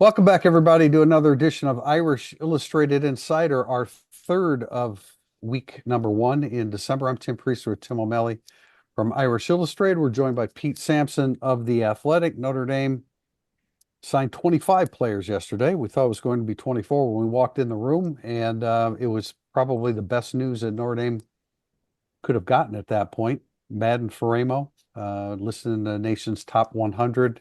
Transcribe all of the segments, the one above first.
Welcome back, everybody, to another edition of Irish Illustrated Insider, our third of week number one in December. I'm Tim Priest with Tim O'Malley from Irish Illustrated. We're joined by Pete Sampson of The Athletic. Notre Dame signed 25 players yesterday. We thought it was going to be 24 when we walked in the room, and it was probably the best news that Notre Dame could have gotten at that point. Madden Faremo, listed in the nation's top 100.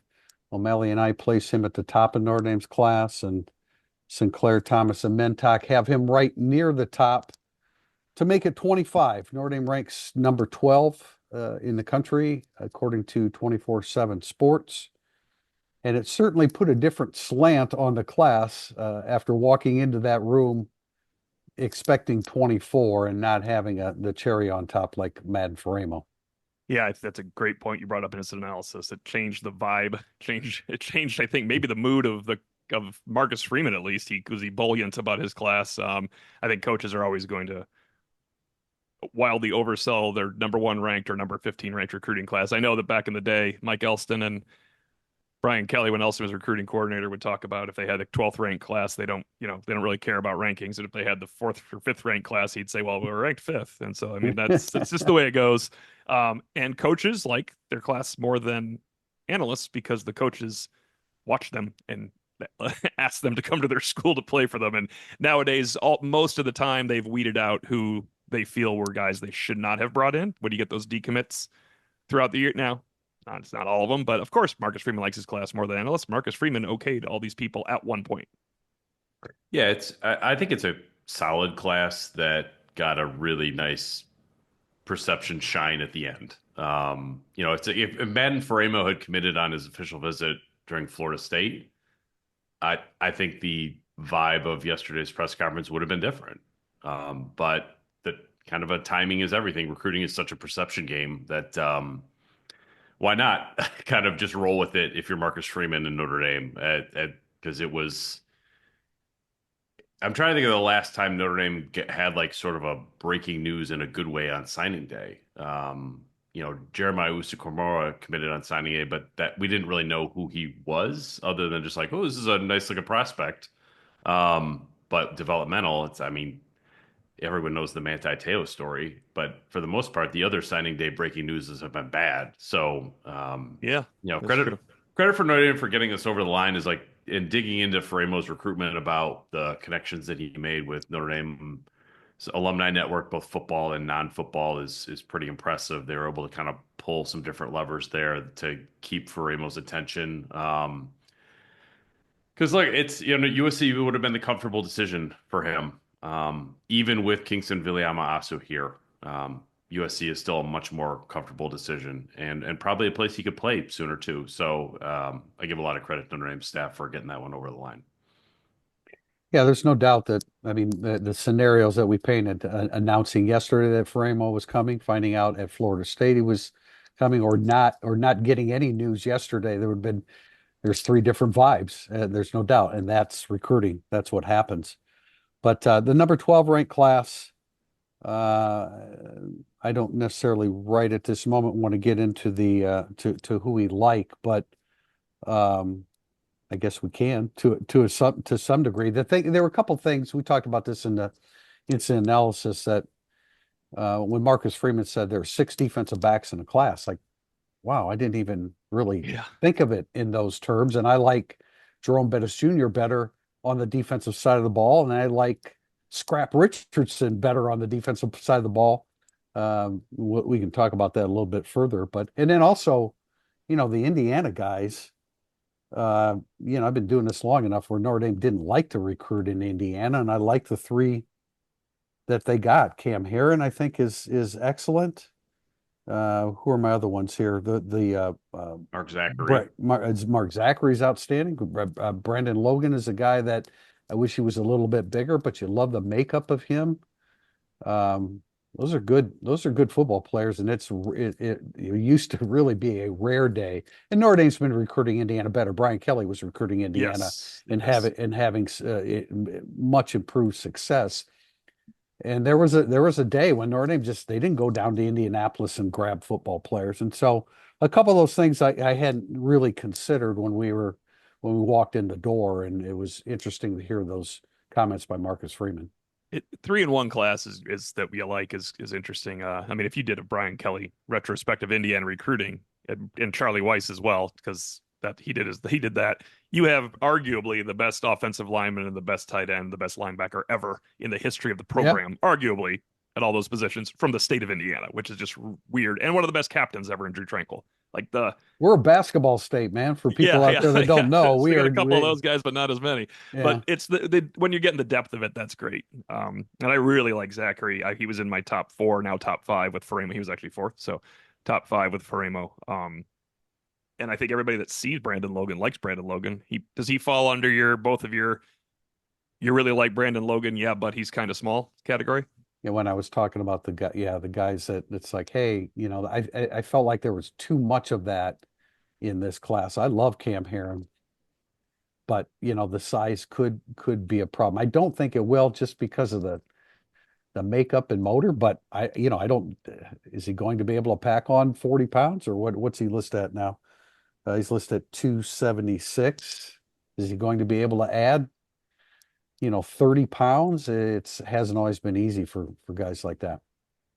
O'Malley and I place him at the top of Notre Dame's class, and Sinclair, Thomas, and Mentok have him right near the top to make it 25. Notre Dame ranks number 12 in the country, according to 24/7 Sports. And it certainly put a different slant on the class after walking into that room expecting 24 and not having the cherry on top like Madden Faremo. Yeah, that's a great point you brought up in this analysis. It changed the vibe, changed, I think, maybe the mood of Marcus Freeman at least. He was ebullient about his class. I think coaches are always going to wildly oversell their number one ranked or number 15 ranked recruiting class. I know that back in the day, Mike Elston and Brian Kelly, when Elston was recruiting coordinator, would talk about if they had a 12th ranked class, they don't really care about rankings. And if they had the fourth or fifth ranked class, he'd say, well, we were ranked fifth. And so, I mean, that's just the way it goes. And coaches like their class more than analysts because the coaches watch them and ask them to come to their school to play for them. And nowadays, most of the time, they've weeded out who they feel were guys they should not have brought in. When you get those decommits throughout the year now, it's not all of them, but of course, Marcus Freeman likes his class more than analysts. Marcus Freeman okayed all these people at one point. Yeah, I think it's a solid class that got a really nice perception shine at the end. If Madden Faremo had committed on his official visit during Florida State, I think the vibe of yesterday's press conference would have been different. But the kind of a timing is everything. Recruiting is such a perception game that why not kind of just roll with it if you're Marcus Freeman in Notre Dame? Because it was. I'm trying to think of the last time Notre Dame had like sort of a breaking news in a good way on signing day. Jeremiah Usukamara committed on signing day, but that we didn't really know who he was other than just like, oh, this is a nice looking prospect. But developmental, I mean, everyone knows the Manti Te'o story, but for the most part, the other signing day breaking news have been bad. So, Yeah, that's credit true. credit for Notre Dame for getting us over the line is like in digging into Faremo's recruitment about the connections that he made with Notre Dame alumni network, both football and non-football, is pretty impressive. They were able to kind of pull some different levers there to keep Faremo's attention. Because look, it's USC would have been the comfortable decision for him, even with Kingston Viliama-Asu here. USC is still a much more comfortable decision and probably a place he could play sooner too. So I give a lot of credit to Notre Dame staff for getting that one over the line. Yeah, there's no doubt that, I mean, the scenarios that we painted, announcing yesterday that Faremo was coming, finding out at Florida State he was coming, or not getting any news yesterday, there's three different vibes. There's no doubt, and that's recruiting. That's what happens. But the number 12 ranked class, I don't necessarily right at this moment want to get into the to who we like, but I guess we can to some degree. There were a couple things we talked about this in the incident analysis that when Marcus Freeman said there were six defensive backs in the class, like, wow, I didn't even really Yeah. think of it in those terms. And I like Jerome Bettis Jr. better on the defensive side of the ball, and I like Scrap Richardson better on the defensive side of the ball. We can talk about that a little bit further, and then also, the Indiana guys. I've been doing this long enough where Notre Dame didn't like to recruit in Indiana, and I like the three that they got. Cam Heron, I think, is excellent. Who are my other ones here? Mark Zachary. Mark Zachary's outstanding. Brandon Logan is a guy that I wish he was a little bit bigger, but you love the makeup of him. Those are good. Those are good football players, and it used to really be a rare day. And Notre Dame's been recruiting Indiana better. Brian Kelly was recruiting Indiana Yes. and Yes. having much improved success. And there was a day when Notre Dame they didn't go down to Indianapolis and grab football players. And so a couple of those things I hadn't really considered when we were when we walked in the door, and it was interesting to hear those comments by Marcus Freeman. 3-1 class is that we like is interesting. I mean, if you did a Brian Kelly retrospective Indiana recruiting and Charlie Weiss as well, because that he did that. You have arguably the best offensive lineman and the best tight end, the best linebacker ever in the history of the program, arguably at all those positions from the state of Indiana, which is just weird, and one of the best captains ever in Drew Tranquil. We're a basketball state, man. For people out there that don't know, we got a couple of those guys, but not as many. Yeah. But it's the when you're getting the depth of it, that's great. And I really like Zachary. He was in my top 4, now top 5 with Faremo. He was actually 4th, so top 5 with Faremo. And I think everybody that sees Brandon Logan likes Brandon Logan. Does he fall under both of your you really like Brandon Logan, yeah, but he's kind of small category? Yeah, when I was talking about the guys that it's like, hey, I felt like there was too much of that in this class. I love Cam Heron, but the size could be a problem. I don't think it will, just because of the makeup and motor, but I don't, is he going to be able to pack on 40 pounds, or what's he listed at now? He's listed at 276. Is he going to be able to add 30 pounds? It hasn't always been easy for guys like that.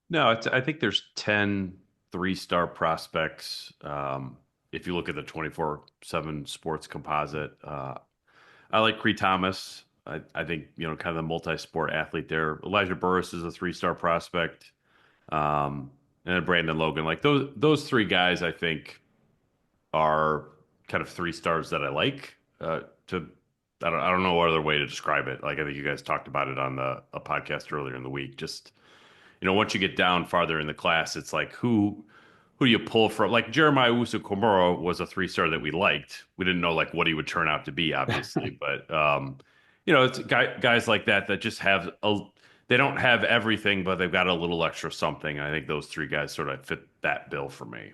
No, I think there's 10 3-star prospects. If you look at the 24/7 sports composite, I like Cree Thomas. I think, kind of the multi-sport athlete there. Elijah Burris is a 3-star prospect. And then Brandon Logan. Like those 3 guys, I think, are kind of 3 stars that I like. I don't know what other way to describe it. Like, I think you guys talked about it on a podcast earlier in the week. Just, once you get down farther in the class, it's like who do you pull from? Like Jeremiah Usu-Komoro was a 3-star that we liked. We didn't know like what he would turn out to be, obviously, but it's guys like that just have they don't have everything, but they've got a little extra something. I think those 3 guys sort of fit that bill for me.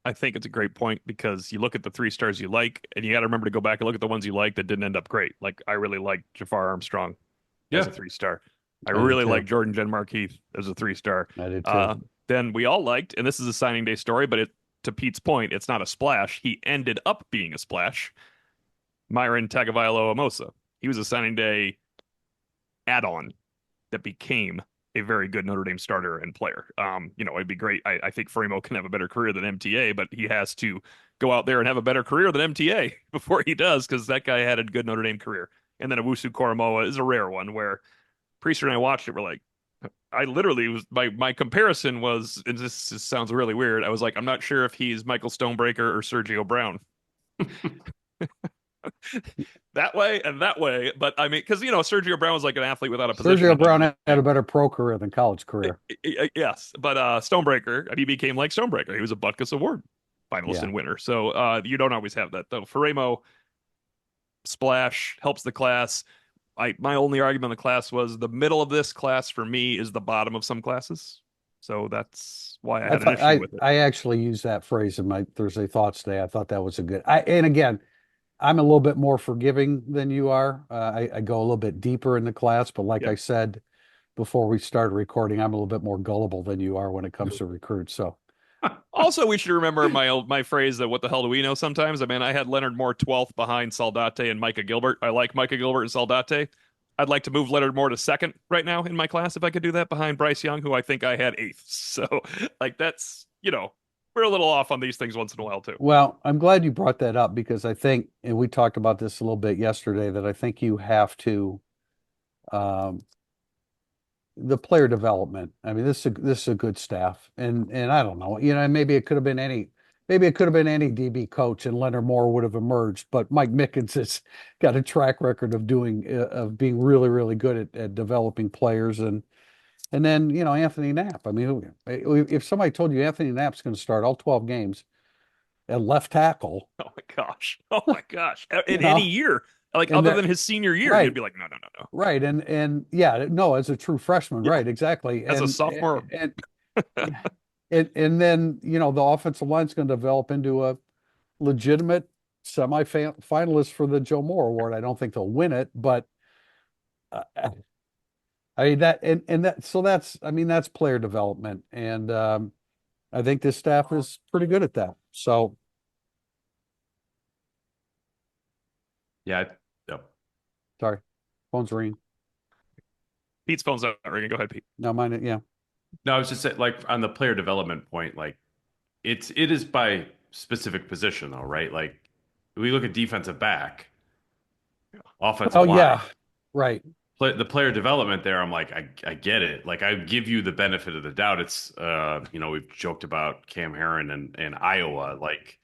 I think it's a great point, because you look at the 3 stars you like, and you got to remember to go back and look at the ones you like that didn't end up great. Like, I really like Jafar Armstrong as a 3-star. I really like Jordan Markeith as a 3-star. I did too. Then we all liked, and this is a signing day story, but to Pete's point, it's not a splash. He ended up being a splash. Myron Tagovailoa-Amosa. He was a signing day add-on that became a very good Notre Dame starter and player. It'd be great. I think Faremo can have a better career than MTA, but he has to go out there and have a better career than MTA before he does, because that guy had a good Notre Dame career. And then Owusu-Koramoah is a rare one, where Priester and I watched it. We're like, I literally was, my comparison was, and this sounds really weird, I was like, I'm not sure if he's Michael Stonebreaker or Sergio Brown. That way and that way, but I mean, because Sergio Brown was like an athlete without a position. Sergio Brown had a better pro career than college career. Yes, but Stonebreaker, he became like Stonebreaker. He was a Butkus Award finalist and winner. So you don't always have that, though. Faremo splash helps the class. My only argument in the class was the middle of this class for me is the bottom of some classes. So that's why I had an issue with it. I actually used that phrase in my Thursday Thoughts Day. I thought that was a good. And again, I'm a little bit more forgiving than you are. I go a little bit deeper in the class, but like I said before we started recording, I'm a little bit more gullible than you are when it comes to recruits. So, also, we should remember my phrase that what the hell do we know sometimes? I mean, I had Leonard Moore 12th behind Saldate and Micah Gilbert. I like Micah Gilbert and Saldate. I'd like to move Leonard Moore to 2nd right now in my class if I could do that, behind Bryce Young, who I think I had 8th. So, that's, we're a little off on these things once in a while, too. Well, I'm glad you brought that up, because I think, and we talked about this a little bit yesterday, that I think you have to, the player development. I mean, this is a good staff, and I don't know, maybe it could have been any DB coach, and Leonard Moore would have emerged. But Mike Mickens has got a track record of being really, really good at developing players, and then Anthony Knapp. I mean, if somebody told you Anthony Knapp's going to start all 12 games at left tackle, oh my gosh, in any year. Like, other than his senior year, right. You'd be like, no. Right. And yeah, no, as a true freshman, right, exactly. As a sophomore. And then, the offensive line's going to develop into a legitimate semi-finalist for the Joe Moore Award. I don't think they'll win it, but I mean that's player development. And I think this staff is pretty good at that. So Yeah. Yep. Sorry, phone's ringing. Pete's phone's not ringing. Go ahead, Pete. No, mine, yeah. No, I was just saying, like on the player development point, like it is by specific position though, right? Like we look at defensive back, offensive Oh, line, yeah, right. the player development there. I'm like, I get it. Like I give you the benefit of the doubt. It's we've joked about Cam Heron and Iowa, like,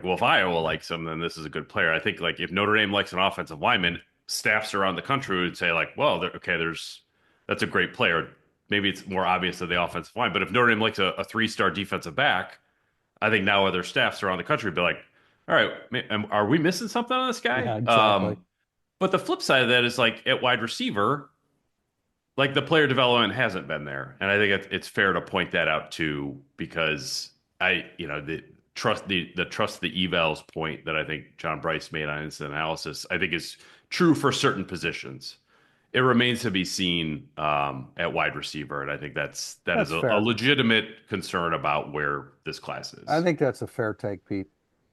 well, if Iowa likes him, then this is a good player. I think like if Notre Dame likes an offensive lineman, staffs around the country would say like, well, okay, that's a great player. Maybe it's more obvious to the offensive line, but if Notre Dame likes a three-star defensive back, I think now other staffs around the country would be like, all right, are we missing something on this guy? Yeah, exactly. But the flip side of that is like at wide receiver, like the player development hasn't been there, and I think it's fair to point that out too because the trust the evals point that I think John Bryce made on instant analysis I think is true for certain positions. It remains to be seen at wide receiver, and I think that is That's a fair. legitimate concern about where this class I is. think that's a fair take, Pete.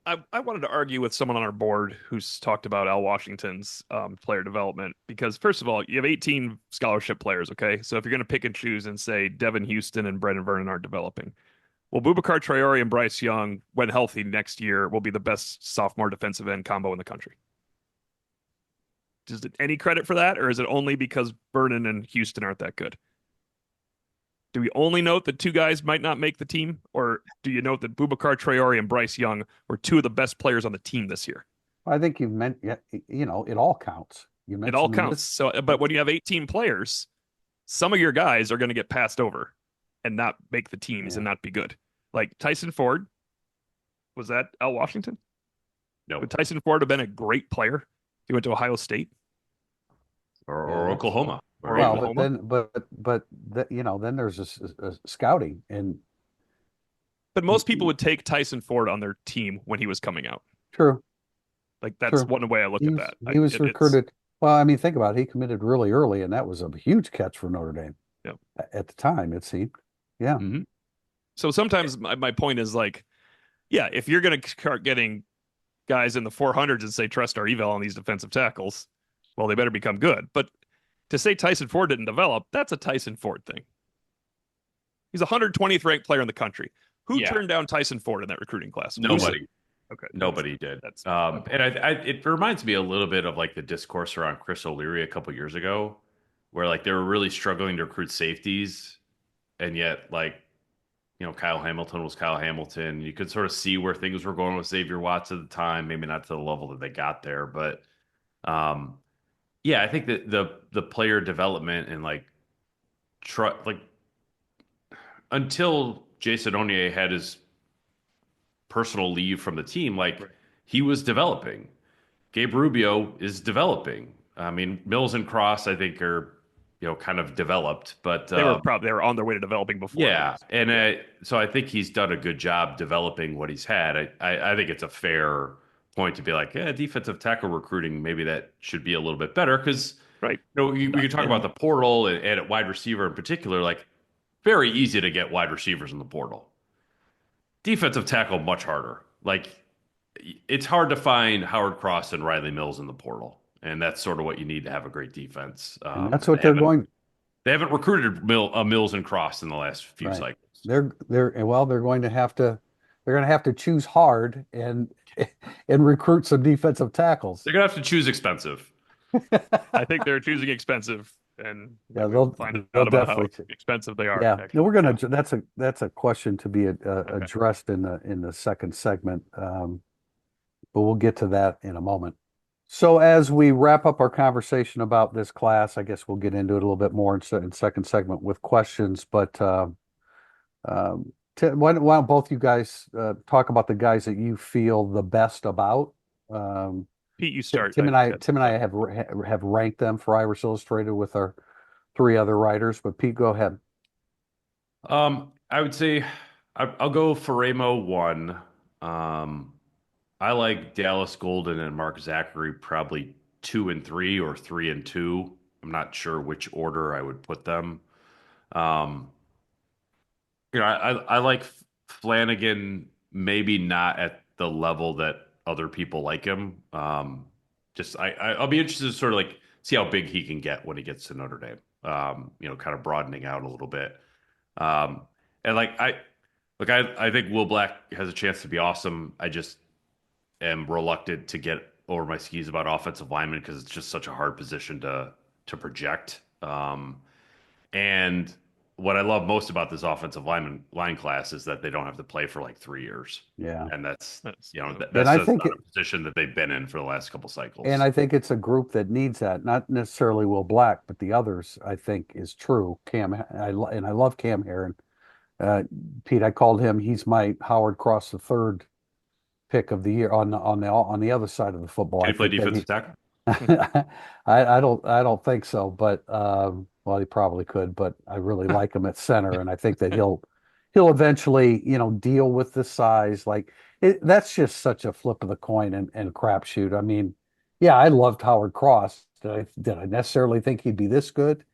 I wanted to argue with someone on our board who's talked about Al Washington's player development because, first of all, you have 18 scholarship players, okay? So if you're going to pick and choose and say Devin Houston and Brendan Vernon aren't developing, well, Boubacar Traore and Bryce Young, when healthy next year, will be the best sophomore defensive end combo in the country. Is it any credit for that, or is it only because Vernon and Houston aren't that good? Do we only note that two guys might not make the team, or do you note that Boubacar Traore and Bryce Young were two of the best players on the team this year? I think you meant, yeah, it all counts. You It all mentioned them. counts. So, but when you have 18 players, some of your guys are going to get passed over and not make the teams and Yeah. not be good. Like Tyson Ford, was that Al Washington? No, Would Tyson Ford have been a great player if he went to Ohio State Yeah, or that's Oklahoma or or well, even but Oklahoma? then, then there's a scouting, and But most people would take Tyson Ford on their team when he was coming out. true, Like that's true. one way I look He at was that. he was It's recruited. Well, I mean, think about it. He committed really early, and that was a huge catch for Notre Dame yeah. at the time. It seemed. Yeah, hmm So sometimes my point is like, yeah, if you're going to start getting guys in the 400s and say trust our eval on these defensive tackles, well, they better become good. But to say Tyson Ford didn't develop, that's a Tyson Ford thing. He's a 120th ranked player in the country. Who Yeah, turned down Tyson Ford in that recruiting class? Who did? nobody. Okay, Nobody did. that's my point. And it reminds me a little bit of like the discourse around Chris O'Leary a couple years ago, where like they were really struggling to recruit safeties, and yet like Kyle Hamilton was Kyle Hamilton. You could sort of see where things were going with Xavier Watts at the time, maybe not to the level that they got there, but um, yeah, I think that the player development and like like until Jason Onye had his personal leave from the team, like Right. he was developing. Gabe Rubio is developing. I mean, Mills and Cross, I think, are kind of developed, but They were on their way to developing before at yeah, least. and Yeah. so I think he's done a good job developing what he's had. I think it's a fair point to be like, yeah, defensive tackle recruiting, maybe that should be a little bit better because Right. we could talk about And the portal and at wide receiver in particular, like very easy to get wide receivers in the portal. Defensive tackle much harder. Like it's hard to find Howard Cross and Riley Mills in the portal, and that's sort of what you need to have a great defense. and that's And what they're going. they haven't recruited Mills and Cross in the last few Right. cycles. They're going to have to choose hard and and recruit some defensive tackles. They're gonna have to choose expensive. I think they're choosing expensive, and Yeah, we will find they'll out about how definitely. expensive they are. Yeah, no, Actually. we're gonna. That's a question to be Okay. addressed in the second segment, but we'll get to that in a moment. So as we wrap up our conversation about this class, I guess we'll get into it a little bit more in second segment with questions. But why don't both you guys talk about the guys that you feel the best about? Um, Pete, you start. Tim and I have ranked them for Irish Illustrated with our three other writers. But Pete, go ahead. I would say I'll go Faremo one. Um, I like Dallas Golden and Mark Zachary probably two and three or three and two. I'm not sure which order I would put them. Um, I like Flanagan, maybe not at the level that other people like him. I'll be interested to sort of like see how big he can get when he gets to Notre Dame. Kind of broadening out a little bit. Um, and I think Will Black has a chance to be awesome. I just am reluctant to get over my skis about offensive linemen because it's just such a hard position to project. And what I love most about this offensive line class is that they don't have to play for like 3 years. Yeah. And that's And that's I just think not a position that they've been in for the last couple cycles. and I think it's a group that needs that, not necessarily Will Black, but the others, I think is true. And I love Cam Heron. Pete, I called him, he's my Howard Cross the third pick of the year on the other side of the football. Can I he play think that defensive tackle? I don't think so, but well, he probably could, but I really like him at center, and I think that he'll eventually, deal with the size. Like that's just such a flip of the coin and crapshoot. I mean, yeah, I loved Howard Cross. Did I necessarily think he'd be this good?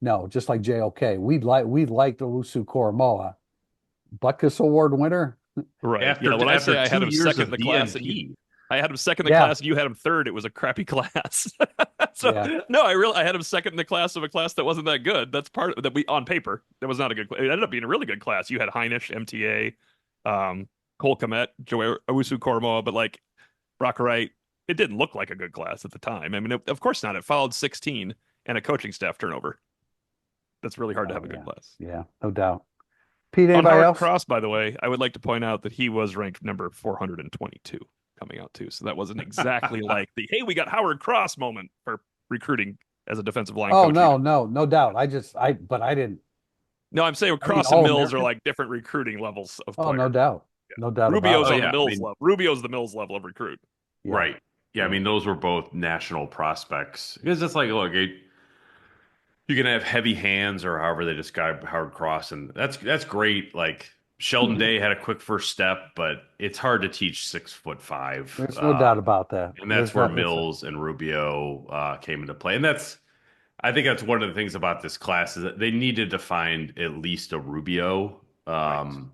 No, just like JOK. We liked Owusu Koromoa, Butkus Award winner. Right. After When I say I had 2 him years second of in the class, and DNP. I had him second in the Yeah. class, and you had him third, it was a crappy class. So Yeah. no, I had him second in the class of a class that wasn't that good. That's part of that we on paper that was not a good. It ended up being a really good class. You had Heinisch, MTA, Cole Kmet, Joe Owusu Koromoa, but like Brock Wright, it didn't look like a good class at the time. I mean, of course not. It followed 16 and a coaching staff turnover. That's really hard to have a good class. Yeah, no doubt. Pete, On anybody Howard else? Cross, by the way, I would like to point out that he was ranked number 422 coming out too. So that wasn't exactly like the hey, we got Howard Cross moment for recruiting as a defensive line Oh coach. no doubt. But I didn't. No, I'm saying I mean, Cross and Mills All-American? are like different recruiting levels of Oh, player. no doubt, no doubt Rubio's about on it. the I Mills mean- level. Rubio's the Mills level of recruit. Yeah. Right. Yeah, I mean, those were both national prospects. Because it's like, look, you can have heavy hands or however they describe Howard Cross, and that's great. Like Sheldon Day had a quick first step, but it's hard to teach 6'5". There's no doubt about that. And that's There's where not- Mills and Rubio came into play. And I think that's one of the things about this class is that they needed to find at least a Rubio, and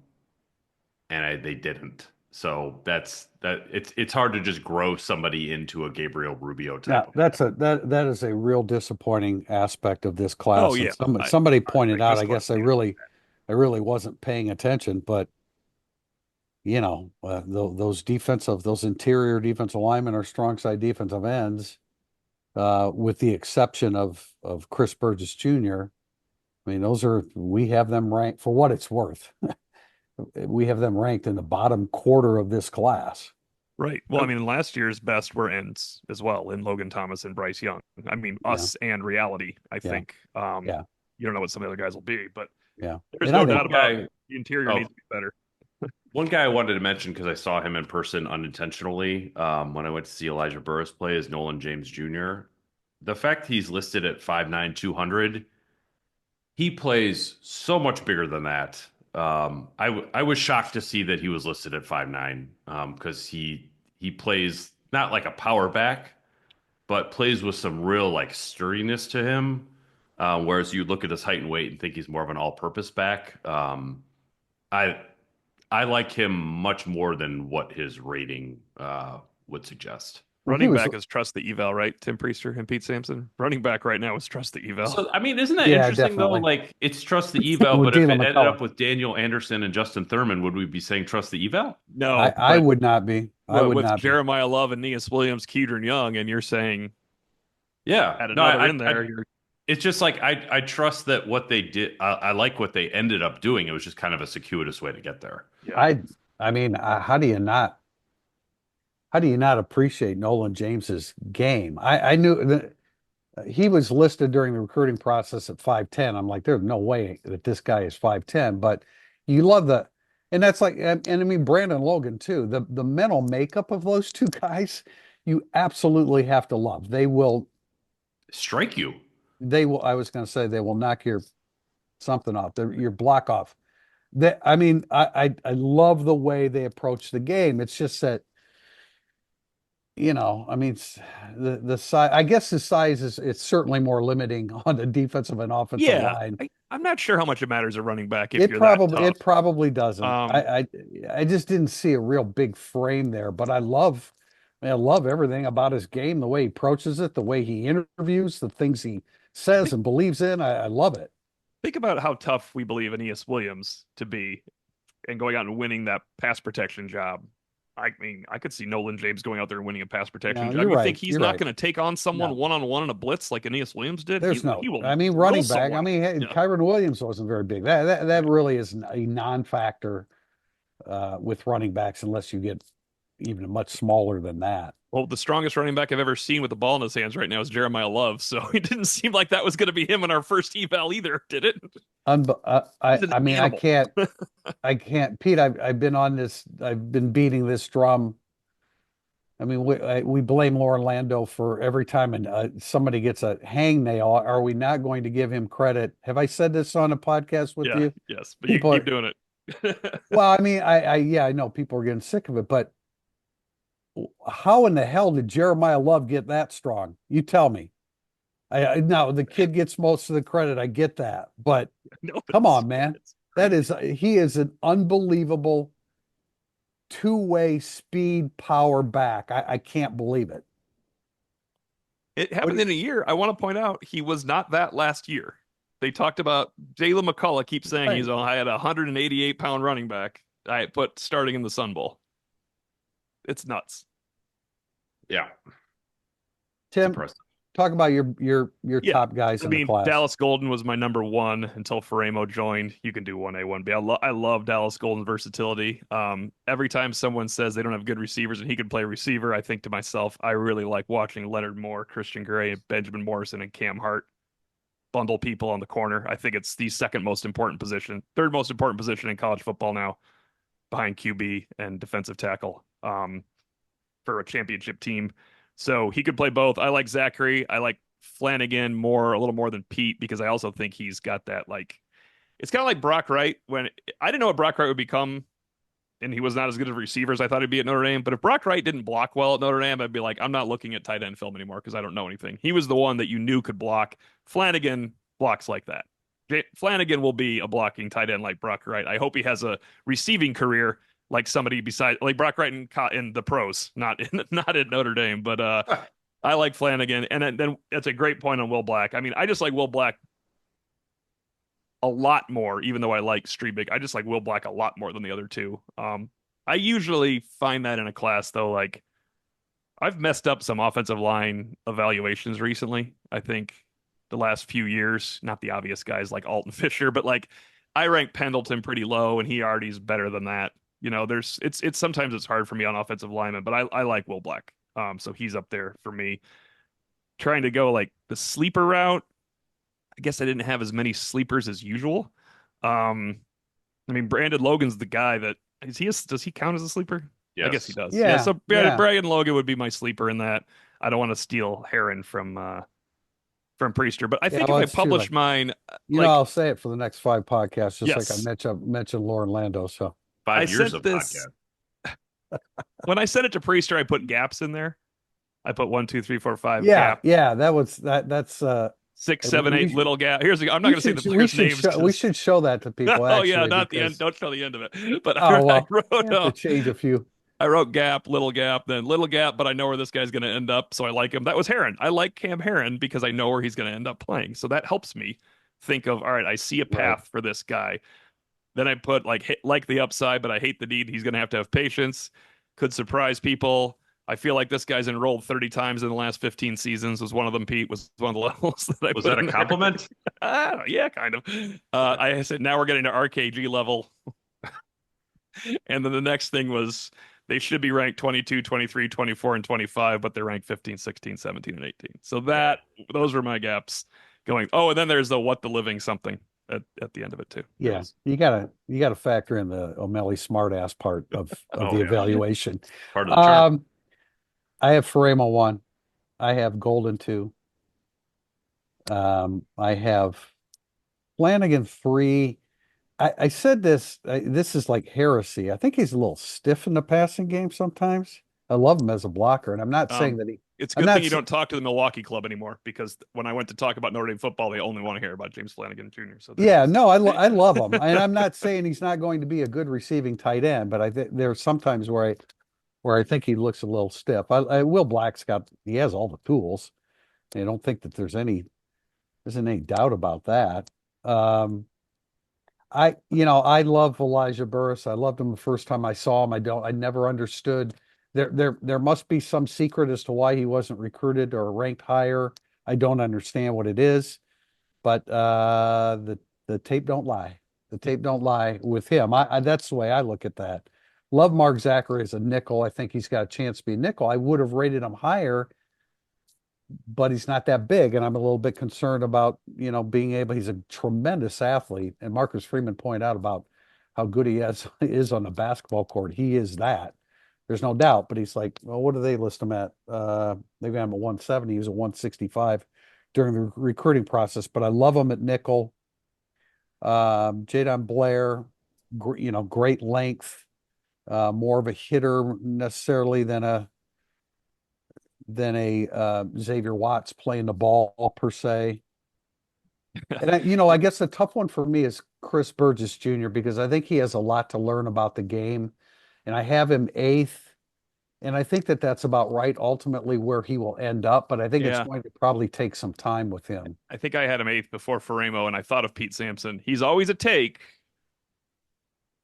they didn't. So it's hard to just grow somebody into a Gabriel Rubio type. Yeah, that is a real disappointing aspect of this class. Oh, yeah. And somebody pointed out, Chris I guess Glenn. I really wasn't paying attention, but those interior defensive linemen are strong side defensive ends, with the exception of Chris Burgess Jr. I mean, we have them ranked for what it's worth. We have them ranked in the bottom quarter of this class. Right. Well, I mean, last year's best were ends as well in Logan Thomas and Bryce Young. I mean, us and reality, I think. Yeah. You don't know what some of the other guys will be, but Yeah. there's And I no think- doubt about it. The interior needs to be better. One guy I wanted to mention because I saw him in person unintentionally when I went to see Elijah Burris play is Nolan James Jr. The fact he's listed at 5'9", 200, he plays so much bigger than that. I was shocked to see that he was listed at 5'9", because he plays not like a power back, but plays with some real like sturdiness to him. Whereas you look at his height and weight and think he's more of an all-purpose back. I like him much more than what his rating would suggest. Running back is trust the eval, right? Tim Priester and Pete Sampson. Running back right now is trust the eval. So I mean, isn't that Yeah, interesting definitely. though? Like it's trust the eval, With but if it Dylan ended McCullough. up with Daniel Anderson and Justin Thurman, would we be saying trust the eval? No, I would not be. I would with not be. Jeremiah Love and Neas Williams, Keedron Young, and you're saying Yeah, add another in there. it's just like I trust that what they did. I like what they ended up doing. It was just kind of a circuitous way to get there. I mean, how do you not appreciate Nolan James's game? I knew that he was listed during the recruiting process at 5'10". I'm like, there's no way that this guy is 5'10", but you love and that's like, and I mean, Brandon Logan too, the mental makeup of those two guys, you absolutely have to love. They will strike you. I was going to say, they will knock your something off, your block off. I mean, I love the way they approach the game. It's just that, I mean, the size. I guess the size it's certainly more limiting on the defensive and offensive line. I'm not sure how much it matters at running back if It you're probably that tough. doesn't. I just didn't see a real big frame there, but I love I love everything about his game, the way he approaches it, the way he interviews, the things he says and believes in. I love it. Think about how tough we believe Aeneas Williams to be and going out and winning that pass protection job. I mean, I could see Nolan James going out there and winning a pass protection No, job. you're You right. think he's You're not right. going to take on someone No, one-on-one in a blitz like Aeneas Williams did? there's no. He will I mean, drill running back. I someone. mean, Yeah. Kyron Williams wasn't very big. That really is a non-factor with running backs unless you get even much smaller than that. Well, the strongest running back I've ever seen with the ball in his hands right now is Jeremiah Love. So it didn't seem like that was going to be him in our first eval either, did it? He's an I mean, animal. I can't, Pete. I've been on this. I've been beating this drum. I mean, we blame Orlando for every time somebody gets a hangnail. Are we not going to give him credit? Have I said this on a podcast with Yeah, you? yes, but you People keep are, doing it. well, I mean, yeah, I know people are getting sick of it, but how in the hell did Jeremiah Love get that strong? You tell me. Now the kid gets most of the credit. I get that, but No, come on, man. it's He is an unbelievable two-way speed power back. I can't believe it. It happened in a year. I want to point out he was not that last year. They talked about Jalen McCullough keeps saying Right. I had a 188-pound running back I put starting in the Sun Bowl. It's nuts. Yeah. Tim, Impressive. talk about your Yeah, top guys I in the mean, class. Dallas Golden was my number one until Faremo joined. You can do 1A, 1B. I love Dallas Golden's versatility. Every time someone says they don't have good receivers and he can play receiver, I think to myself, I really like watching Leonard Moore, Christian Gray, Benjamin Morrison, and Cam Hart bundle people on the corner. I think it's the third most important position in college football now, behind QB and defensive tackle, for a championship team. So he could play both. I like Zachary. I like Flanagan a little more than Pete, because I also think he's got that, like, it's kind of like Brock Wright. When I didn't know what Brock Wright would become, and he was not as good of a receiver as I thought he'd be at Notre Dame. But if Brock Wright didn't block well at Notre Dame, I'd be like, I'm not looking at tight end film anymore because I don't know anything. He was the one that you knew could block. Flanagan blocks like that. Flanagan will be a blocking tight end like Brock Wright. I hope he has a receiving career like somebody beside, like Brock Wright in the pros, not at Notre Dame. But I like Flanagan, and then that's a great point on Will Black. I mean, I just like Will Black a lot more, even though I like Strebick. I just like Will Black a lot more than the other two. I usually find that in a class though, like I've messed up some offensive line evaluations recently. I think the last few years, not the obvious guys like Alton Fisher, but like I rank Pendleton pretty low, and he already's better than that. You know, it's sometimes it's hard for me on offensive linemen, but I like Will Black. So he's up there for me. Trying to go like the sleeper route, I guess I didn't have as many sleepers as usual. I mean, Brandon Logan's the guy that does he count as a sleeper? Yes. I guess he does. Yeah, So yeah. Brandon Logan would be my sleeper in that. I don't want to steal Heron from Priester, but I think well, if I it's too publish late. mine, You know, I'll say it for the next 5 podcasts, just like I Yes. mentioned Lauren Lando. So 5 I years sent of this podcast. when I sent it to Priester, I put gaps in there. I put 1, 2, 3, 4, 5 yeah, gap, yeah, that's 6, we 7, 8 should- little gap. I'm not going to say the players' names. we should show that to people. Oh yeah, actually, not the end. because Don't show the end of it. But oh I well, wrote we have to change a few. I wrote gap, then little gap, but I know where this guy's going to end up, so I like him. That was Heron. I like Cam Heron because I know where he's going to end up playing. So that helps me think of, all right, I see a path for this guy. Then I put like the upside, but I hate the need. He's going to have patience. Could surprise people. I feel like this guy's enrolled 30 times in the last 15 seasons. Was one of them, Pete? Was one of the levels that I Was put that in a there. compliment? Yeah, kind of. I said, now we're getting to RKG level. And then the next thing was they should be ranked 22, 23, 24, and 25, but they're ranked 15, 16, 17, and 18. So those were my gaps going. Oh, and then there's the what the living something at the end of it too. Yeah, you gotta factor in the O'Malley smartass part of the evaluation. Part of the charm. I have Faremo 1. I have Golden 2. I have Flanagan 3. I said this. This is like heresy. I think he's a little stiff in the passing game sometimes. I love him as a blocker, and I'm not saying that he. It's a good thing you don't talk to the Milwaukee club anymore, because when I went to talk about Notre Dame football, they only want to hear about James Flanagan Jr. So yeah, no, I love him, and I'm not saying he's not going to be a good receiving tight end, but I think there's sometimes where where I think he looks a little stiff. Will Black's he has all the tools. I don't think that isn't any doubt about that. Um, I love Elijah Burris. I loved him the first time I saw him. I never understood. There must be some secret as to why he wasn't recruited or ranked higher. I don't understand what it is, but the tape don't lie. The tape don't lie with him. That's the way I look at that. Love Mark Zachary as a nickel. I think he's got a chance to be a nickel. I would have rated him higher, but he's not that big, and I'm a little bit concerned about, being able. He's a tremendous athlete, and Marcus Freeman pointed out about how good he is on the basketball court. He is that. There's no doubt, but he's like, well, what do they list him at? They got him at 170. He was at 165 during the recruiting process, but I love him at nickel. Jadon Blair, great length, more of a hitter necessarily than a Xavier Watts playing the ball per se. And I guess the tough one for me is Chris Burgess Jr. because I think he has a lot to learn about the game, and I have him eighth, and I think that that's about right ultimately where he will end up, but I think it's Yeah. going to probably take some time with him. I think I had him 8th before Faremo, and I thought of Pete Sampson. He's always a take,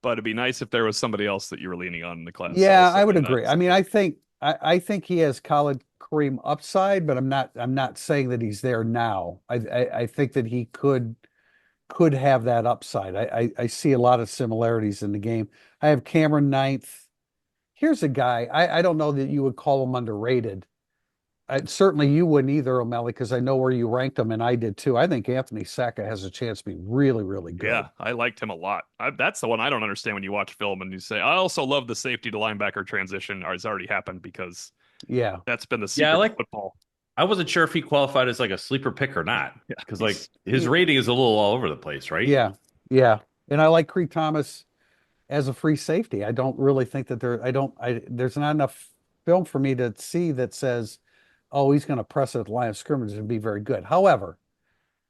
but it'd be nice if there was somebody else that you were leaning on in the class. Yeah, also I would in agree. that. I mean, I think he has college cream upside, but I'm not saying that he's there now. I think that he could have that upside. I see a lot of similarities in the game. I have Cameron ninth. Here's a guy, I don't know that you would call him underrated. Certainly you wouldn't either, O'Malley, because I know where you ranked him, and I did too. I think Anthony Sacca has a chance to be really, really good. Yeah, I liked him a lot. That's the one I don't understand when you watch film and you say, I also love the safety to linebacker transition. Or it's already happened because Yeah. that's been the Yeah, secret of football. I wasn't sure if he qualified as like a sleeper pick or not Yeah, because like his rating is a little all over the place, right? Yeah. Yeah. And I like Creed Thomas as a free safety. I don't really think that there's not enough film for me to see that says, oh, he's going to press at the line of scrimmage and be very good. However,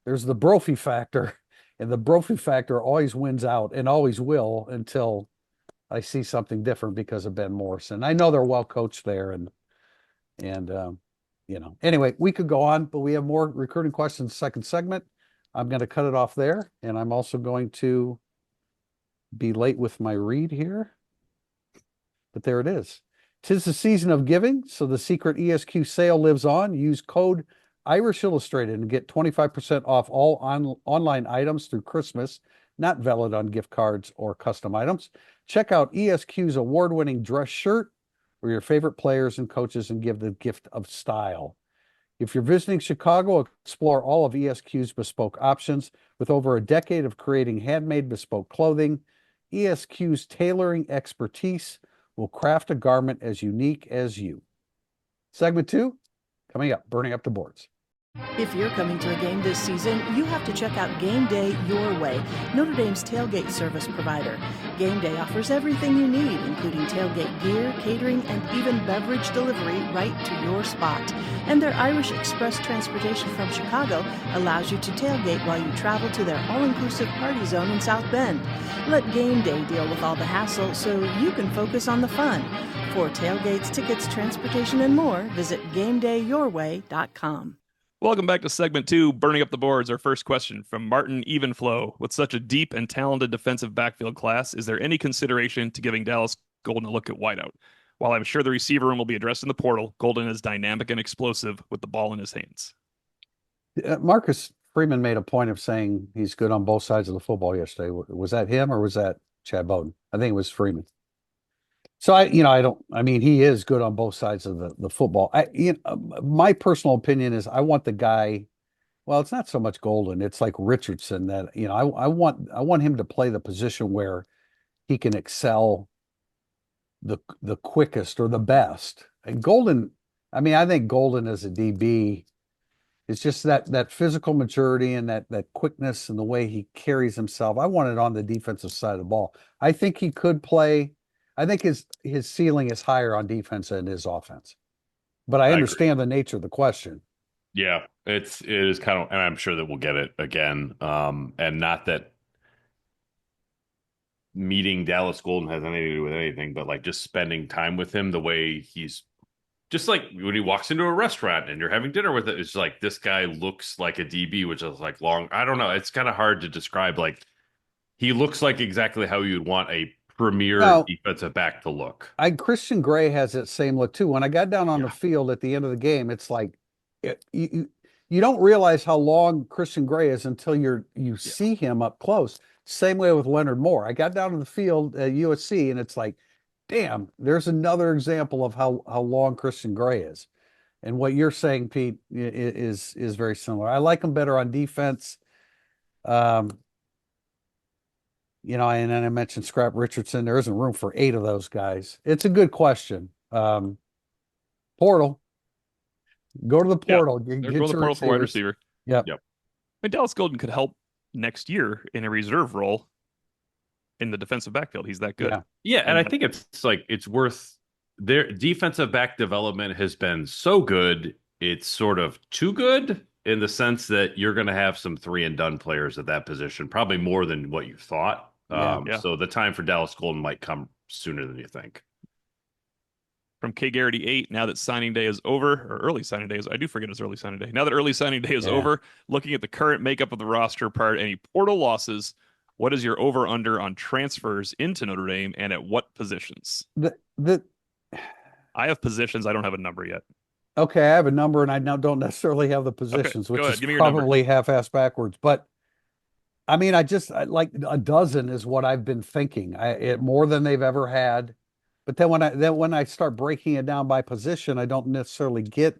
there's the Brophy factor, and the Brophy factor always wins out and always will until I see something different because of Ben Morrison. I know they're well coached there, and anyway, we could go on, but we have more recruiting questions second segment. I'm going to cut it off there, and I'm also going to be late with my read here, but there it is. 'Tis the season of giving, so the secret ESQ sale lives on. Use code Irish Illustrated and get 25% off all online items through Christmas, not valid on gift cards or custom items. Check out ESQ's award-winning dress shirt for your favorite players and coaches and give the gift of style. If you're visiting Chicago, explore all of ESQ's bespoke options. With over a decade of creating handmade bespoke clothing, ESQ's tailoring expertise will craft a garment as unique as you. Segment 2, coming up, burning up the boards. If you're coming to a game this season, you have to check out Game Day Your Way, Notre Dame's tailgate service provider. Game Day offers everything you need, including tailgate gear, catering, and even beverage delivery right to your spot. And their Irish Express transportation from Chicago allows you to tailgate while you travel to their all-inclusive party zone in South Bend. Let Game Day deal with all the hassle so you can focus on the fun. For tailgates, tickets, transportation, and more, visit GameDayYourWay.com. Welcome back to segment 2, Burning Up the Boards. Our first question from Martin Evenflow. With such a deep and talented defensive backfield class, is there any consideration to giving Dallas Golden a look at wideout? While I'm sure the receiver room will be addressed in the portal, Golden is dynamic and explosive with the ball in his hands. Marcus Freeman made a point of saying he's good on both sides of the football yesterday. Was that him or was that Chad Bowden? I think it was Freeman. So he is good on both sides of the football. My personal opinion is I want the guy, well, it's not so much Golden, it's like Richardson that, I want him to play the position where he can excel the quickest or the best. And Golden, I think Golden as a DB is just that physical maturity and that quickness and the way he carries himself. I want it on the defensive side of the ball. I think he could play. I think his ceiling is higher on defense than his offense. But I understand the nature of the question. Yeah, it is kind of, and I'm sure that we'll get it again. And not that meeting Dallas Golden has anything to do with anything, but like just spending time with him, the way he's just like when he walks into a restaurant and you're having dinner with it, it's like this guy looks like a DB, which is like long. I don't know. It's kind of hard to describe. Like he looks like exactly how you'd want a premier Now, defensive back to look. Christian Gray has that same look too. When I got down on the Yeah. field at the end of the game, it's like you don't realize how long Christian Gray is until you see him up close. Same way with Leonard Moore. I got down to the field at USC, and it's like, damn, there's another example of how long Christian Gray is. And what you're saying, Pete, is very similar. I like him better on defense. And then I mentioned Scrap Richardson. There isn't room for 8 of those guys. It's a good question. Portal. Go to the portal. Get Go to the your portal for wide receivers. receiver. Yep. Yep. And Dallas Golden could help next year in a reserve role in the defensive backfield. He's that good. Yeah. Yeah, and I think it's like it's worth their defensive back development has been so good, it's sort of too good in the sense that you're going to have some 3-and-done players at that position, probably more than what you thought. Yeah. So the time for Dallas Golden might come sooner than you think. From K. Garrity 8, now that signing day is over, or early signing day is, I do forget it's early signing day. Now that early signing day is over, looking at the current makeup of the roster part, any portal losses, what is your over-under on transfers into Notre Dame and at what positions? I have positions. I don't have a number yet. Okay, I have a number, and I now don't necessarily have the positions, go which ahead. is Give me your number. probably half-ass backwards. But I mean, like a dozen is what I've been thinking. More than they've ever had. But then when I start breaking it down by position, I don't necessarily get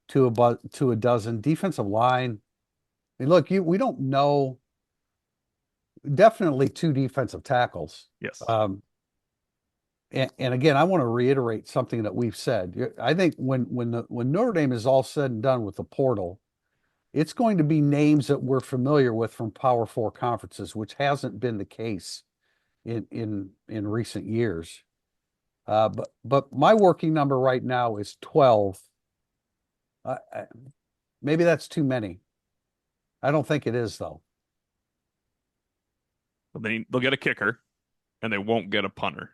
to a dozen. Defensive line. I mean, look, we don't know. Definitely 2 defensive tackles. Yes. And again, I want to reiterate something that we've said. I think when Notre Dame is all said and done with the portal, it's going to be names that we're familiar with from Power 4 conferences, which hasn't been the case in recent years. But my working number right now is 12. Maybe that's too many. I don't think it is, though. They'll get a kicker, and they won't get a punter.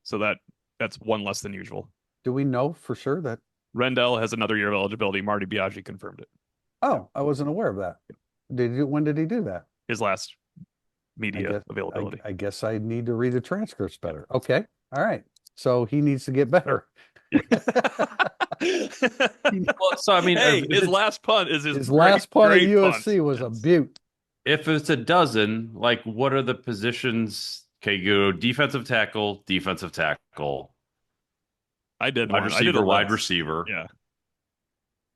So that's one less than usual. Do we know for sure that? Rendell has another year of eligibility. Marty Biaggi confirmed it. Oh, I wasn't aware of that. When did he do that? His last media availability. I guess I need to read the transcripts better. Okay. All right. So he needs to get better. Well, so I mean, hey, his last punt is his last punt at great USC punt. was a beaut. if it's a dozen, like what are the positions? Okay, you go defensive tackle, I did wide one. I did receiver, a wide list. receiver. Yeah.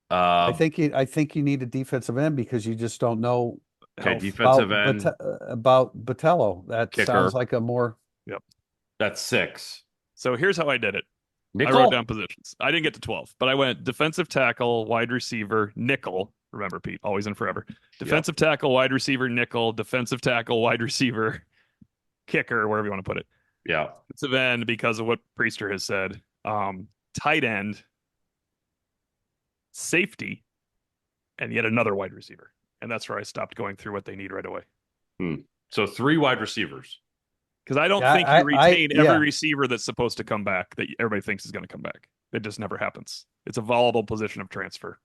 I think you need a defensive end because you just don't know Okay, defensive end. about Botello. That Kicker. sounds like a more. That's 6. So here's how I did it. Nickel? I wrote down positions. I didn't get to 12, but I went defensive tackle, wide receiver, nickel. Remember, Pete, always and forever. Defensive tackle, wide receiver, nickel, defensive tackle, wide receiver, kicker, wherever you want to put it. Yeah. Defensive end because of what Priester has said. Tight end, safety, and yet another wide receiver. And that's where I stopped going through what they need right away. So 3 wide receivers. Because I don't think you retain every receiver that's supposed to come back that everybody thinks is going to come back. It just never happens. It's a volatile position of transfer.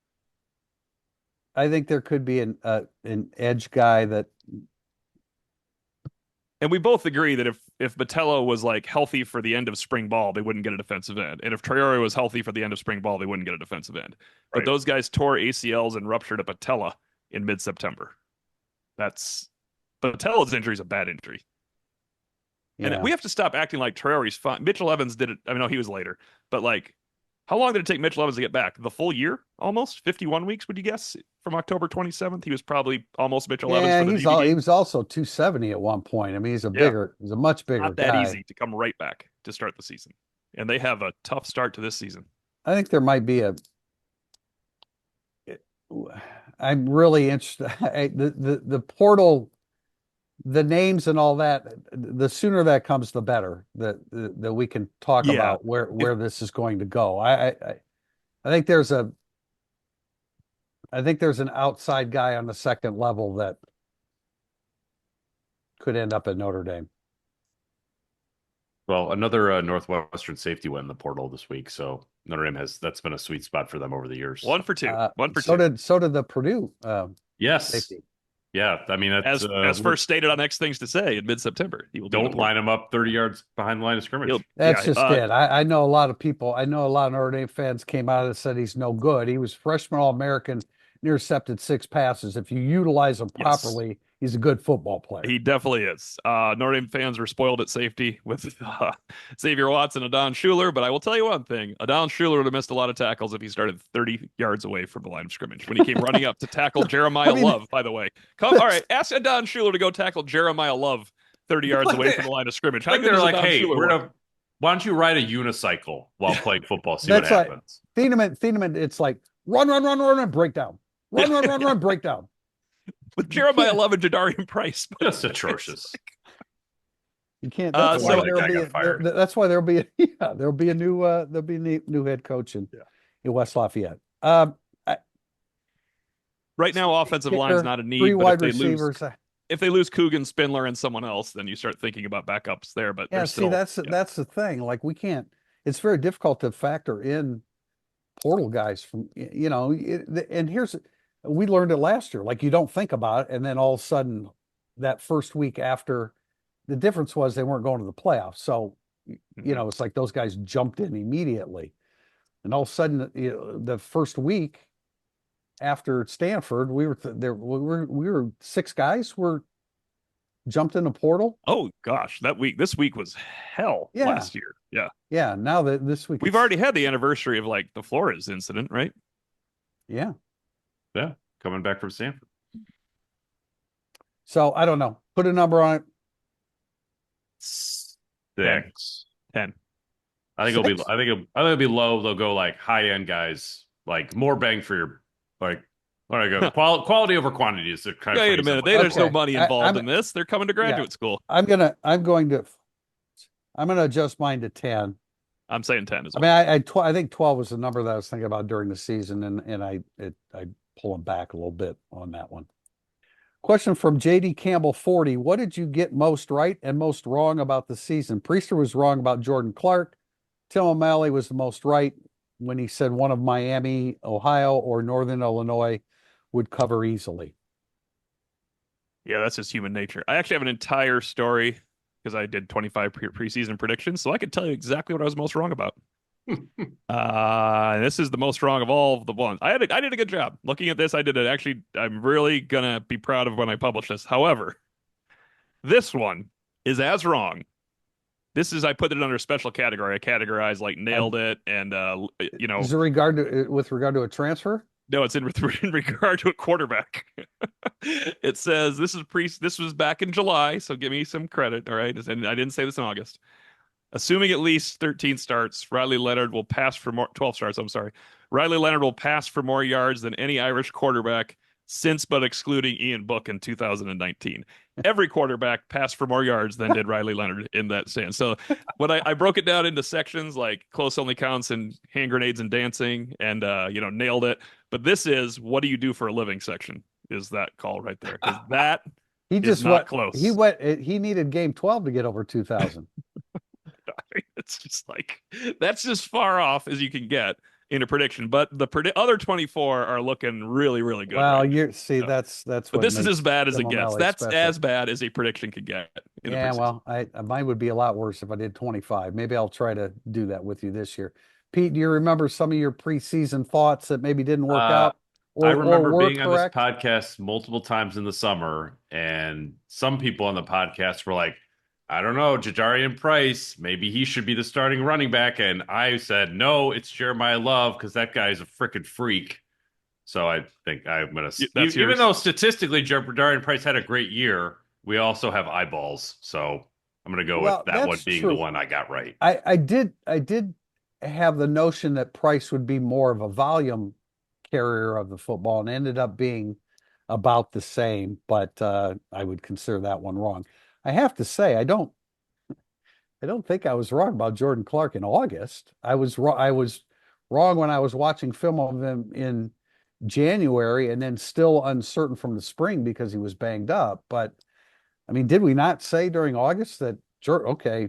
I think there could be an edge guy that. And we both agree that if Botello was like healthy for the end of spring ball, they wouldn't get a defensive end. And if Traore was healthy for the end of spring ball, they wouldn't get a defensive end. But Right. those guys tore ACLs and ruptured a patella in mid-September. Patella's injury is a bad injury. Yeah. And we have to stop acting like Traore's fine. Mitchell Evans did it. I mean, no, he was later. But like, how long did it take Mitchell Evans to get back? The full year? Almost 51 weeks, would you guess? From October 27th, he was probably almost Mitchell Evans for the DVD. He was also 270 at one point. I mean, he's a much bigger Not that guy. easy to come right back to start the season. And they have a tough start to this season. I think there might be I'm really interested. The portal, the names and all that, the sooner that comes, the better that we can talk about where this is going to go. I think there's an outside guy on the second level that could end up at Notre Dame. Well, another Northwestern safety went in the portal this week, so Notre Dame that's been a sweet spot for them over the years. One for two. One for so two. did the Purdue Yes. safety. Yeah, I mean, that's, As first stated on Next Things to Say in mid-September, he will be in the don't portal. line him up 30 yards behind the line of scrimmage. That's Yeah, just it. I know a lot of people. I know a lot of Notre Dame fans came out and said he's no good. He was freshman All-American, intercepted 6 passes. If you utilize him Yes. properly, he's a good football player. He definitely is. Notre Dame fans were spoiled at safety with Xavier Watson and Adon Schuler, but I will tell you one thing. Adon Schuler would have missed a lot of tackles if he started 30 yards away from the line of scrimmage when he came running up to tackle Jeremiah Love, by the way. All right, ask Adon Schuler to go tackle Jeremiah Love 30 yards away from the line of scrimmage. How Like good they're does like, Adon hey, Schuler why don't you ride a unicycle while playing football? See That's what like- happens. Thieneman, it's like run, breakdown. Run, breakdown. with Jeremiah Love and Jadarian Price? Just atrocious. You can't. That's That's why why that there'll guy be. got fired. That's why there'll be. There'll be a new head coach in West Lafayette. Right now, offensive Kicker, line's not a need. 3 But wide if they receivers. lose Coogan, Spindler, and someone else, then you start thinking about backups there. But Yeah, there's see, still, that's the thing. Like we can't. It's very difficult to factor in portal guys from and here's we learned it last year. Like you don't think about it, and then all of a sudden, that first week after, the difference was they weren't going to the playoffs. So it's like those guys jumped in immediately, and all of a sudden, the first week after Stanford, we were there. We were 6 guys were jumped in the portal. Oh gosh, this week was hell Yeah. last year. Yeah. Yeah, now that this week We've already had the anniversary of like the Flores incident, right? Yeah. Yeah, coming back from Stanford. So I don't know. Put a number on it. 6. 10. I think it'll be low. They'll go like high end guys, like more bang for your like. What do I go? Quality over quantity is the kind of. Wait a minute. There's no money involved in this. They're coming to graduate school. I'm going to adjust mine to 10. I'm saying 10 as I well. mean, I think 12 was the number that I was thinking about during the season, and I pull them back a little bit on that one. Question from JD Campbell 40. What did you get most right and most wrong about the season? Priester was wrong about Jordan Clark. Tim O'Malley was the most right when he said one of Miami, Ohio, or Northern Illinois would cover easily. Yeah, that's just human nature. I actually have an entire story because I did 25 preseason predictions, so I could tell you exactly what I was most wrong about. This is the most wrong of all of the ones. I did a good job looking at this. I did it. Actually, I'm really gonna be proud of when I publish this. However, this one is as wrong. I put it under a special category. I categorized like nailed it, and Is it with regard to a transfer? No, it's in regard to a quarterback. It says this was back in July, so give me some credit, all right? And I didn't say this in August. Assuming at least 13 starts, Riley Leonard will pass for more 12 starts, I'm sorry. Riley Leonard will pass for more yards than any Irish quarterback since but excluding Ian Book in 2019. Every quarterback passed for more yards than did Riley Leonard in that stand. So when I broke it down into sections like close only counts and hand grenades and dancing and nailed it. But this is what do you do for a living section is that call right there. Because that is not close. He needed game 12 to get over 2,000. It's just like that's just far off as you can get in a prediction, but the other 24 are looking really, really good. Well, right? that's but this is as bad as it gets. That's special. as bad as a prediction could get. Yeah, well, mine would be a lot worse if I did 25. Maybe I'll try to do that with you this year. Pete, do you remember some of your preseason thoughts that maybe didn't work out? I remember being correct? on this podcast multiple times in the summer, and some people on the podcast were like, I don't know, Jadarian Price, maybe he should be the starting running back. And I said, no, it's Jeremiah Love because that guy's a freaking freak. So I think I'm going to, even though statistically Jadarian Price had a great year, we also have eyeballs. So I'm going to go with that one being the one I got right. I did have the notion that Price would be more of a volume carrier of the football and ended up being about the same, but I would consider that one wrong. I have to say, I don't think I was wrong about Jordan Clark in August. I was wrong when I was watching film of him in January and then still uncertain from the spring because he was banged up. But I mean, did we not say during August that Okay,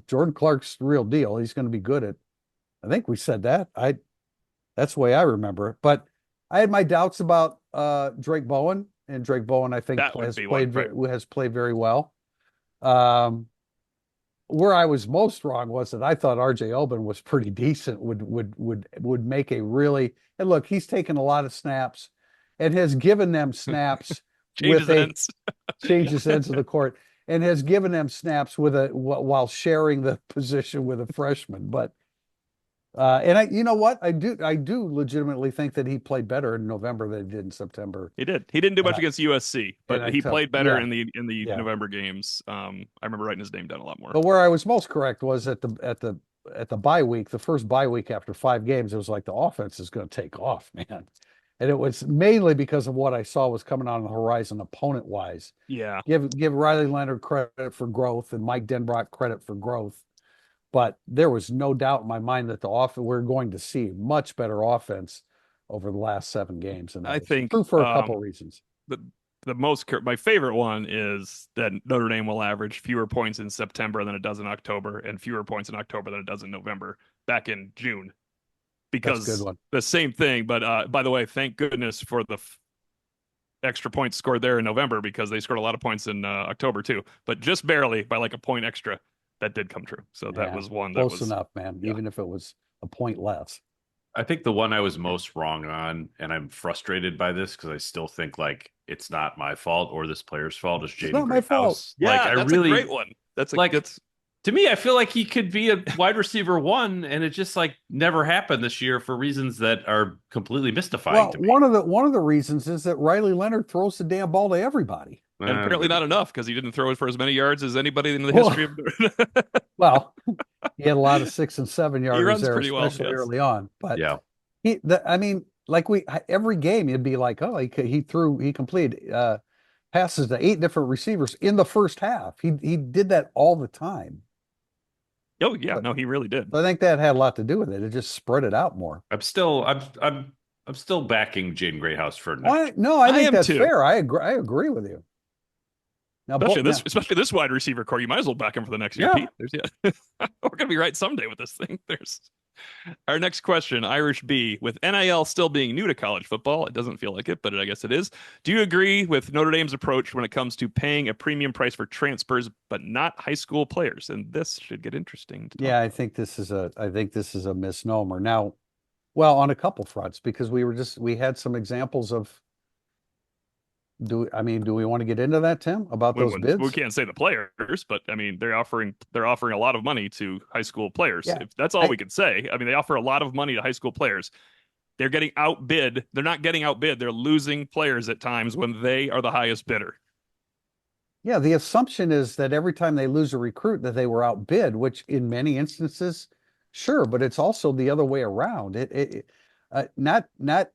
Jordan Clark's the real deal. He's going to be good at, I think we said that. That's the way I remember it. But I had my doubts about Drake Bowen, and Drake Bowen, I think, That would be one, right? has played very well. Where I was most wrong was that I thought RJ Oben was pretty decent, would make a really, and look, he's taken a lot of snaps and has given them snaps Changes with ends. changes ends of the court, and has given them snaps while sharing the position with a freshman. But and you know what? I do legitimately think that he played better in November than he did in September. He did. He didn't do much And against USC, but he played better yeah. in the Yeah. November games. I remember writing his name down a lot more. But where I was most correct was at the bye week, the first bye week after 5 games, it was like the offense is going to take off, man. And it was mainly because of what I saw was coming on the horizon opponent wise. Yeah. Give Riley Leonard credit for growth and Mike Denbrock credit for growth. But there was no doubt in my mind that we're going to see much better offense over the last 7 games. And I think true for a couple of reasons. My favorite one is that Notre Dame will average fewer points in September than it does in October, and fewer points in October than it does in November back in June. Because That's a good one. the same thing, but by the way, thank goodness for the extra points scored there in November, because they scored a lot of points in October too, but just barely by like a point extra. That did come true. So that was one that close was enough, man. Yeah. Even if it was a point less. I think the one I was most wrong on, and I'm frustrated by this because I still think like it's not my fault or this player's fault, is Jaden Greathouse. Yeah, like, that's a great one. That's like to me, I feel like he could be a wide receiver 1, and it just like never happened this year for reasons that are completely mystifying to me. One of the reasons is that Riley Leonard throws the damn ball to everybody. And apparently not enough, because he didn't throw it for as many yards as anybody in the history of. Well, he had a lot of 6 and 7 yarders. He runs there, pretty well, especially early on. But yeah, I mean, like every game, it'd be like, oh, he completed passes to 8 different receivers in the first half. He did that all the time. Oh yeah, no, he really did. I think that had a lot to do with it. It just spread it out more. I'm still backing Jaden Greathouse for next. I think that's too. fair. I agree with you. Now, Especially this wide receiver core, you might as well back him for the next year. Yeah. Pete. We're gonna be right someday with this thing. Our next question, Irish B, with NIL still being new to college football, it doesn't feel like it, but I guess it is. Do you agree with Notre Dame's approach when it comes to paying a premium price for transfers, but not high school players? And this should get interesting. I think this is a misnomer. Now, well, on a couple fronts, because we had some examples of. Do we want to get into that, Tim, about those bids? We can't say the players, but I mean, they're offering a lot of money to high school players. Yeah. If that's all we could say. I mean, they offer a lot of money to high school players. They're getting outbid. They're not getting outbid. They're losing players at times when they are the highest bidder. Yeah, the assumption is that every time they lose a recruit that they were outbid, which in many instances, sure, but it's also the other way around. Not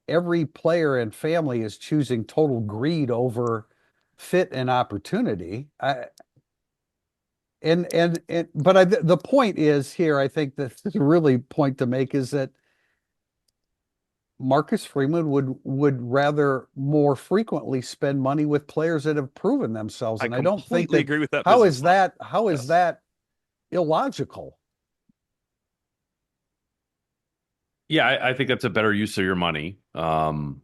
every player and family is choosing total greed over fit and opportunity. But the point is here, I think that the really point to make is that Marcus Freeman would rather more frequently spend money with players that have proven themselves. And I don't think that, agree with that. How is that illogical? Yeah, I think that's a better use of your money. But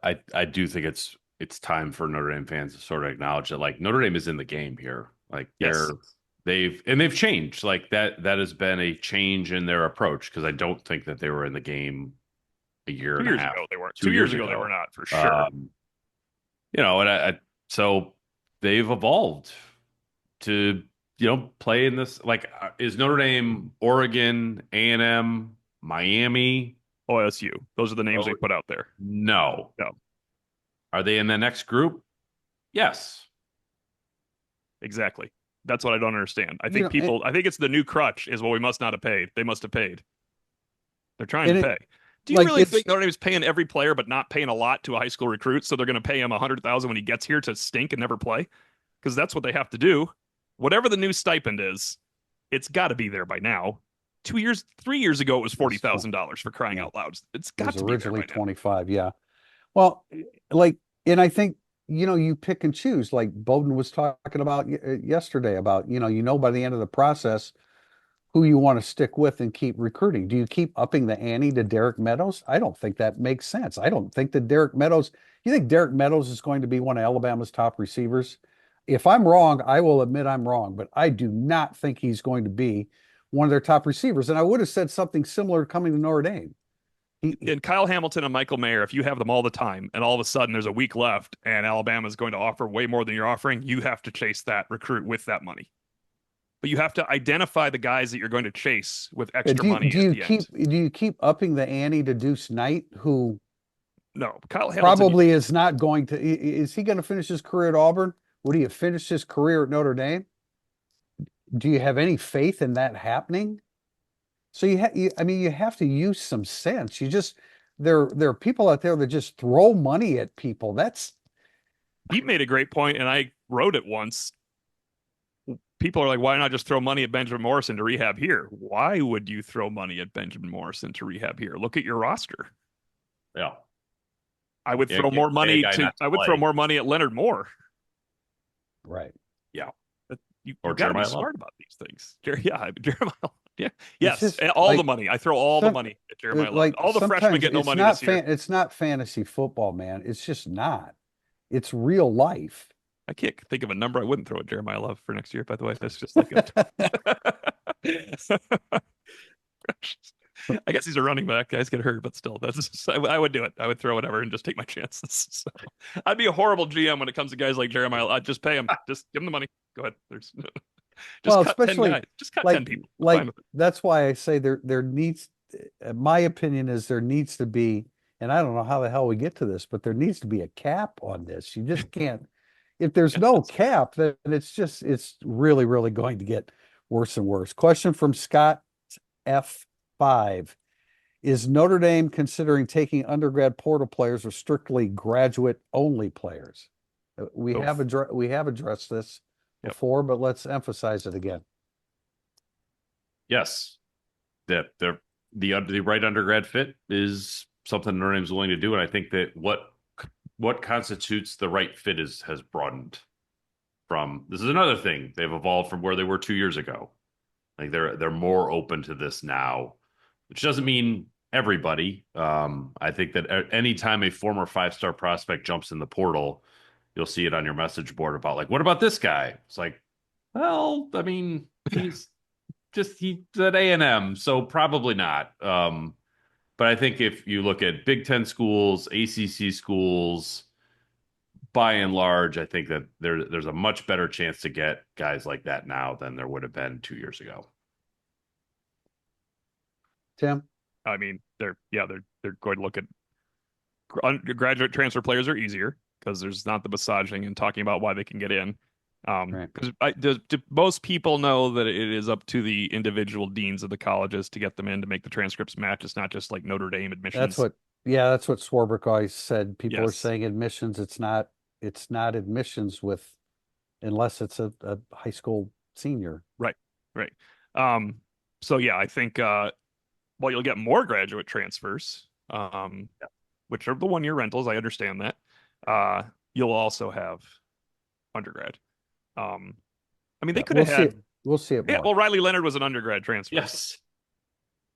I do think it's time for Notre Dame fans to sort of acknowledge that like Notre Dame is in the game here. Like they've changed. Like that has been a change in their approach, because I don't think that they were in the game a year and a half. Ago they weren't. 2 years ago they were not, for sure. So they've evolved to play in this. Like, is Notre Dame, Oregon, A&M, Miami, OSU? Those are the names they put out there. No. Are they in the next group? Yes. Exactly. That's what I don't understand. I think I think it's the new crutch is, well, we must not have paid. They must have paid. They're trying to pay. Do you really think Notre Dame is paying every player but not paying a lot to a high school recruit, so they're going to pay him $100,000 when he gets here to stink and never play? Because that's what they have to do. Whatever the new stipend is, it's got to be there by now. 3 years ago, it was $40,000 for crying out loud. It's got to be originally there by 25. Yeah. Well, and I think you pick and choose, like Bowden was talking about yesterday about, by the end of the process, who you want to stick with and keep recruiting. Do you keep upping the ante to Derek Meadows? I don't think that makes sense. I don't think that you think Derek Meadows is going to be one of Alabama's top receivers? If I'm wrong, I will admit I'm wrong, but I do not think he's going to be one of their top receivers. And I would have said something similar coming to Notre Dame. And Kyle Hamilton and Michael Mayer, if you have them all the time and all of a sudden there's a week left and Alabama is going to offer way more than you're offering, you have to chase that recruit with that money. But you have to identify the guys that you're going to chase with extra money do you at the end. Do you keep upping the ante to Deuce Knight, who No, Kyle Hamilton probably is not going to? Is he going to finish his career at Auburn? Would he have finished his career at Notre Dame? Do you have any faith in that happening? So you have to use some sense. There are people out there that just throw money at people. He made a great point, and I wrote it once. People are like, why not just throw money at Benjamin Morrison to rehab here? Why would you throw money at Benjamin Morrison to rehab here? Look at your roster. Yeah. I would throw more money at Leonard Moore. Right. Yeah. You Or got to be Jeremiah smart about these things. Jeremiah. Yeah. It's Yes. just And all like- the money. I throw all the money at Jeremiah. Like all the freshmen sometimes get no it's money not this year. It's not fantasy football, man. It's just not. It's real life. I can't think of a number I wouldn't throw at Jeremiah Love for next year, by the way. That's just like I guess he's a running back. Guys get hurt, but still, I would do it. I would throw whatever and just take my chances. So, I'd be a horrible GM when it comes to guys like Jeremiah. I'd just pay him. Just give him the money. Go ahead. Just cut especially 10 guys. Just cut 10 people. That's why I say there needs, my opinion is there needs to be, and I don't know how the hell we get to this, but there needs to be a cap on this. You just can't. If there's no cap, then it's really, really going to get worse and worse. Question from Scott F5. Is Notre Dame considering taking undergrad portal players or strictly graduate only players? We have addressed this before, but let's emphasize it again. Yes. The right undergrad fit is something Notre Dame's willing to do. And I think that what constitutes the right fit has broadened from, this is another thing. They've evolved from where they were 2 years ago. Like they're more open to this now, which doesn't mean everybody. I think that anytime a former 5-star prospect jumps in the portal, you'll see it on your message board about like, what about this guy? It's like, well, I mean, he's at A&M, so probably not. But I think if you look at Big Ten schools, ACC schools, by and large, I think that there's a much better chance to get guys like that now than there would have been 2 years ago. Tim? I mean, they're going to look at undergraduate transfer players are easier because there's not the massaging and talking about why they can get in. Because do most people know that it is up to the individual deans of the colleges to get them in to make the transcripts match? It's not just like Notre Dame admissions. That's what Swarbrick always said. People are Yes. saying admissions. It's not admissions unless it's a high school senior. Right. So yeah, I think you'll get more graduate transfers, which are the 1-year rentals. I understand that. You'll also have undergrad. I mean, they could have had. We'll see it more. Yeah, well, Riley Leonard was an undergrad transfer. Yes.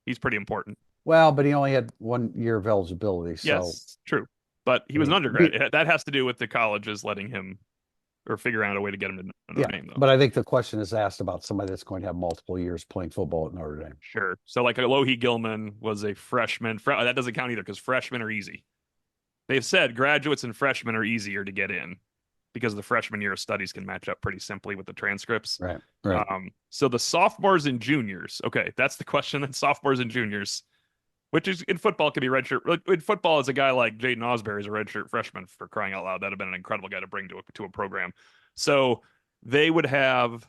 He's pretty important. Well, but he only had 1 year of eligibility. So Yes, true. But he was an undergrad. That has to do with the colleges letting him or figuring out a way to get him to Notre Dame, though. But I think the question is asked about somebody that's going to have multiple years playing football at Notre Dame. Sure. So like Alohi Gilman was a freshman. That doesn't count either because freshmen are easy. They've said graduates and freshmen are easier to get in because the freshman year of studies can match up pretty simply with the transcripts. Right. So the sophomores and juniors. Okay, that's the question. Then sophomores and juniors, which is in football can be redshirt. In football, is a guy like Jaden Osbury is a redshirt freshman, for crying out loud. That'd have been an incredible guy to bring to a program. So they would have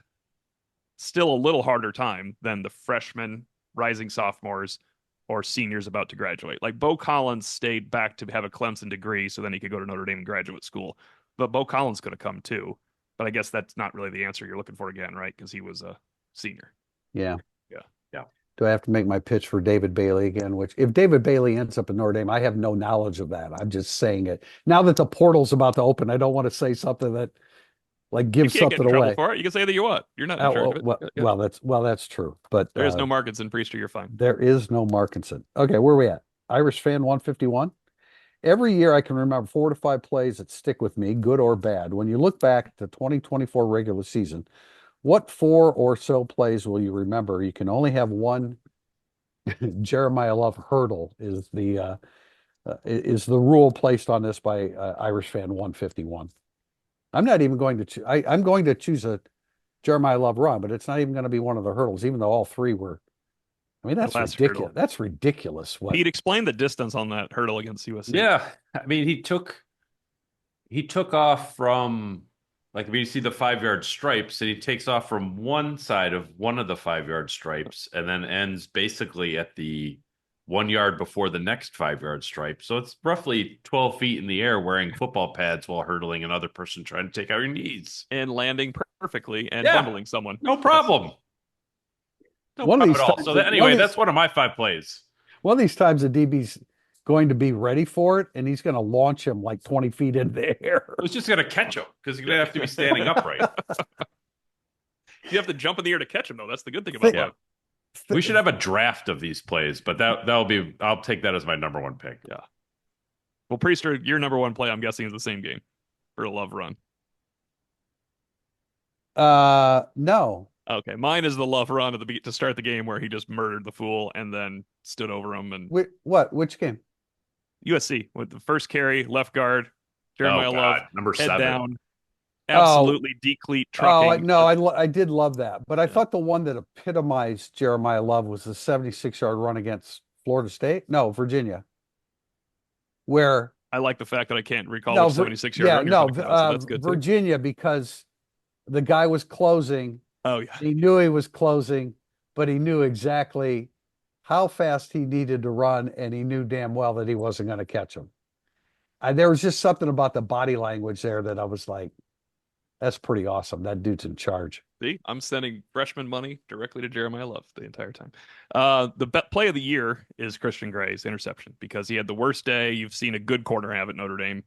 still a little harder time than the freshmen, rising sophomores, or seniors about to graduate. Like Bo Collins stayed back to have a Clemson degree so then he could go to Notre Dame graduate school. But Bo Collins could have come too. But I guess that's not really the answer you're looking for again, right? Because he was a senior. Yeah. Do I have to make my pitch for David Bailey again? Which, if David Bailey ends up in Notre Dame, I have no knowledge of that. I'm just saying it. Now that the portal's about to open, I don't want to say something that like You gives can't get in something trouble away. for it. You can say that you want. You're not in charge of it. Yeah. Well, that's true. But There is no Markinson, Priester. You're fine. there is no Markinson. Okay, where are we at? Irish fan 151. Every year I can remember 4 to 5 plays that stick with me, good or bad. When you look back at the 2024 regular season, what 4 or so plays will you remember? You can only have one. Jeremiah Love hurdle is the rule placed on this by Irish fan 151. I'm not even going to I'm going to choose a Jeremiah Love run, but it's not even going to be one of the hurdles, even though all three were. I mean, that's last ridiculous. hurdle. That's ridiculous. What Pete, explain the distance on that hurdle against USC. Yeah, I mean, he took off from, like, I mean, you see the 5-yard stripes, and he takes off from one side of one of the 5-yard stripes, and then ends basically at the 1 yard before the next 5-yard stripe. So it's roughly 12 feet in the air, wearing football pads while hurdling another person trying to take out your knees And landing perfectly and Yeah. bundling someone. No problem. No One of problem these at all. times- So one of anyway, these- that's one of my 5 plays. One of these times the DB's going to be ready for it, and he's going to launch him like 20 feet in the air. I was just gonna catch him because you're gonna have to be standing upright. You have to jump in the air to catch him, though. That's the good thing about Yeah. that. We should have a draft of these plays, but that'll be. I'll take that as my number 1 pick. Yeah. Well, Priester, your number 1 play, I'm guessing, is the same game for a Love run. No. Okay, mine is the Love run to start the game where he just murdered the fool and then stood over him. And Which game? USC with the first carry, left guard, Jeremiah Oh, Love, God. Number head 7. down, absolutely decleat Oh, trucking. no, I did love that, but I thought the one that epitomized Jeremiah Love was the 76-yard run against Florida State. No, Virginia, where I like the fact that I can't recall no, which 76-yard yeah, run you're no, talking about, so that's good too. Virginia, because the guy was closing. Oh yeah, He knew he was closing, but he knew exactly how fast he needed to run, and he knew damn well that he wasn't going to catch him. There was just something about the body language there that I was like, that's pretty awesome. That dude's in charge. see, I'm sending freshman money directly to Jeremiah Love the entire time. The play of the year is Christian Gray's interception because he had the worst day you've seen a good corner have at Notre Dame.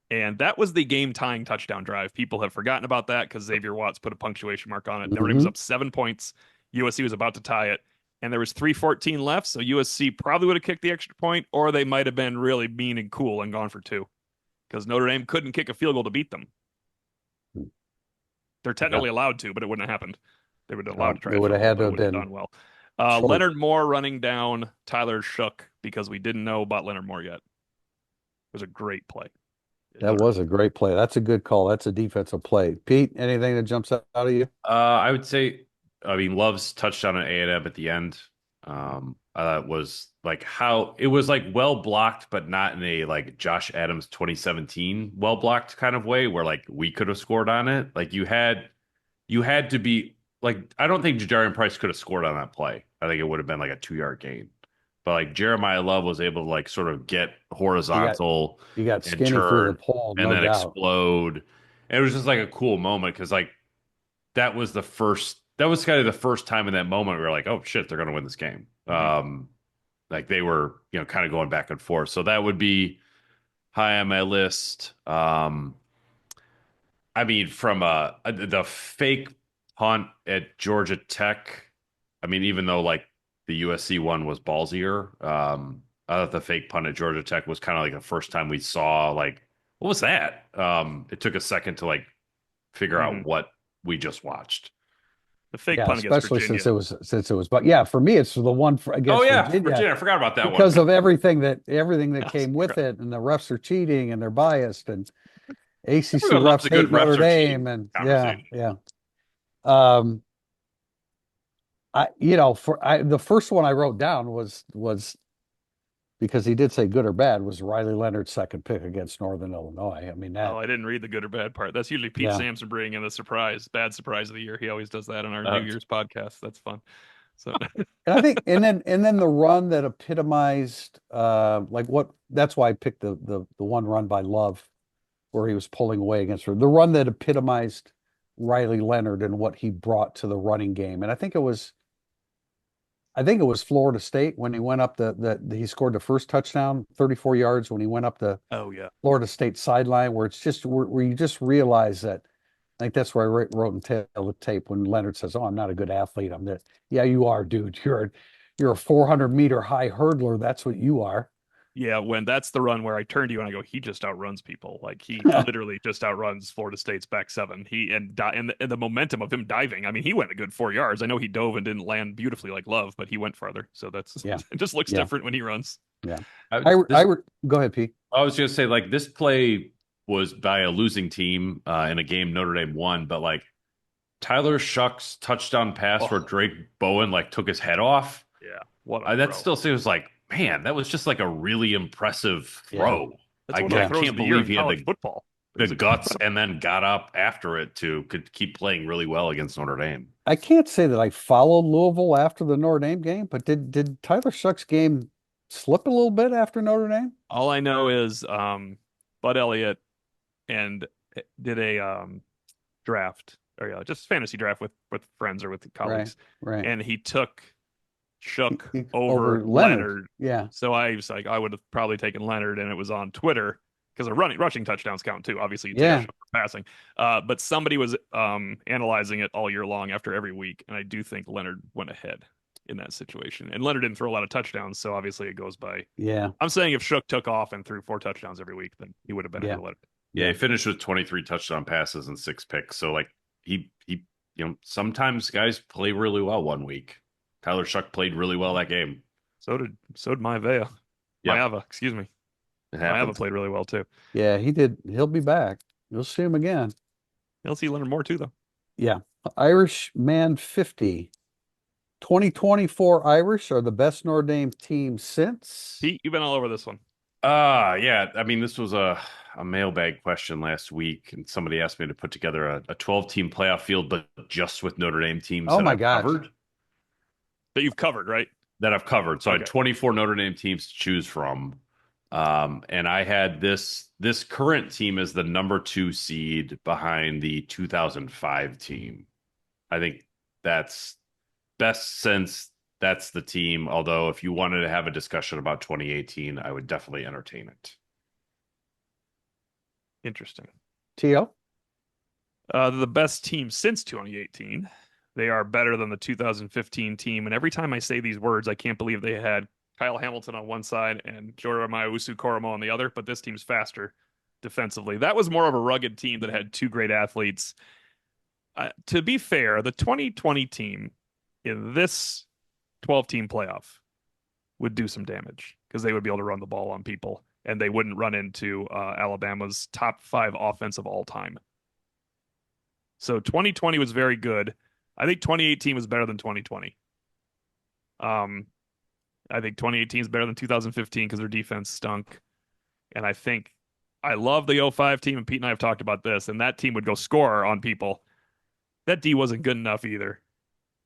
And that was the game-tying touchdown drive. People have forgotten about that because Xavier Watts put a punctuation mark on it. Notre Dame was up 7 points. USC was about to tie it. And there was 3:14 left, so USC probably would have kicked the extra point, or they might have been really mean and cool and gone for 2 because Notre Dame couldn't kick a field goal to beat them. They're technically allowed to, but it wouldn't have happened. They would have allowed to try. It would have had to have been done well. short. Leonard Moore running down Tyler Shook because we didn't know about Leonard Moore yet. It was a great play. That was a great play. That's a good call. That's a defensive play. Pete, anything that jumps out of you? I would say, I mean, Love's touchdown on A&M at the end. Was like how it was like well blocked, but not in a like Josh Adams 2017 well blocked kind of way where like we could have scored on it. Like you had to be like, I don't think Jadarian Price could have scored on that play. I think it would have been like a 2-yard gain. But like Jeremiah Love was able to like sort of get horizontal. You got and skinny through the turn, pole, and no then doubt. explode. And it was just like a cool moment because like that was kind of the first time in that moment we were like, oh shit, they're gonna win this game. Like they were, kind of going back and forth. So that would be high on my list. I mean, from the fake punt at Georgia Tech. I mean, even though like the USC one was ballsier, I thought the fake punt at Georgia Tech was kind of like the first time we saw like, what was that? It took a second to like figure out what we just watched. The fake punt against especially Virginia. since it was, but yeah, for me, it's the one against Virginia. I forgot about that because one. of everything that That's came with correct. it, and the refs are cheating and they're biased, and ACC Everyone loves refs a good hate Notre refs are cheating Dame, and conversation. yeah. The first one I wrote down was because he did say good or bad was Riley Leonard's second pick against Northern Illinois. I mean that. Oh, I didn't read the good or bad part. That's usually Pete Yeah. Sampson bringing in the bad surprise of the year. He always does that on our New Year's podcast. That's fun. So And I think, and then the run that epitomized, that's why I picked the one run by Love, where he was pulling away against her. The run that epitomized Riley Leonard and what he brought to the running game, and I think it was I think it was Florida State when he went up he scored the first touchdown, 34 yards when he went up the Oh yeah. Florida State sideline, where it's just where you just realize that. I think that's where I wrote in tail the tape when Leonard says, "Oh, I'm not a good athlete." I'm that. Yeah, you are, dude. You're a 400-meter high hurdler. That's what you are. Yeah, when that's the run where I turn to you and I go, he just outruns people. Like he literally just outruns Florida State's back seven. And the momentum of him diving. I mean, he went a good 4 yards. I know he dove and didn't land beautifully like Love, but he went farther. So that's Yeah. it just looks Yeah. different when he runs. Yeah. This, Go ahead, Pete. I was going to say, like, this play was by a losing team in a game Notre Dame won, but like Tyler Shuck's touchdown pass where Drake Bowen like took his head off. Yeah, what that still seems like, man, that was just like a really impressive throw. That's I one of the throws can't of the year believe in he had college football. the guts and then got up after it could keep playing really well against Notre Dame. I can't say that I followed Louisville after the Notre Dame game, but did Tyler Shuck's game slip a little bit after Notre Dame? All I know is Bud Elliott and did a draft or just fantasy draft with friends or with colleagues, Right. and he took Shook He- over Leonard. Leonard. Yeah. So I was like, I would have probably taken Leonard, and it was on Twitter because rushing touchdowns count too. Obviously, you take a shot for passing. But somebody was analyzing it all year long after every week, and I do think Leonard went ahead in that situation. And Leonard didn't throw a lot of touchdowns, so obviously it goes by. Yeah. I'm saying if Shook took off and threw 4 touchdowns every week, then he would have been ahead of Leonard. Yeah, he finished with 23 touchdown passes and 6 picks. So like he sometimes guys play really well one week. Tyler Shuck played really well that game. So did Maeva. Yep. Maeva, excuse me. Maeva played really well too. Yeah, he did. He'll be back. You'll see him again. You'll see Leonard more too, though. Yeah. Irish Man 50. 2024 Irish are the best Notre Dame team since. Pete, you've been all over this one. Yeah. I mean, this was a mailbag question last week, and somebody asked me to put together a 12-team playoff field, but just with Notre Dame teams Oh that my I've gosh. covered. That you've covered, right? That I've covered. So I Okay. had 24 Notre Dame teams to choose from. And I had this current team as the number 2 seed behind the 2005 team. I think that's best since that's the team. Although if you wanted to have a discussion about 2018, I would definitely entertain it. Interesting. T.O.? The best team since 2018. They are better than the 2015 team. And every time I say these words, I can't believe they had Kyle Hamilton on one side and Jeremiah Usu-Koromo on the other, but this team's faster defensively. That was more of a rugged team that had 2 great athletes. To be fair, the 2020 team in this 12-team playoff would do some damage because they would be able to run the ball on people, and they wouldn't run into Alabama's top 5 offense of all time. So 2020 was very good. I think 2018 was better than 2020. I think 2018 is better than 2015 because their defense stunk. And I love the 05 team, and Pete and I have talked about this, and that team would go score on people. That D wasn't good enough either,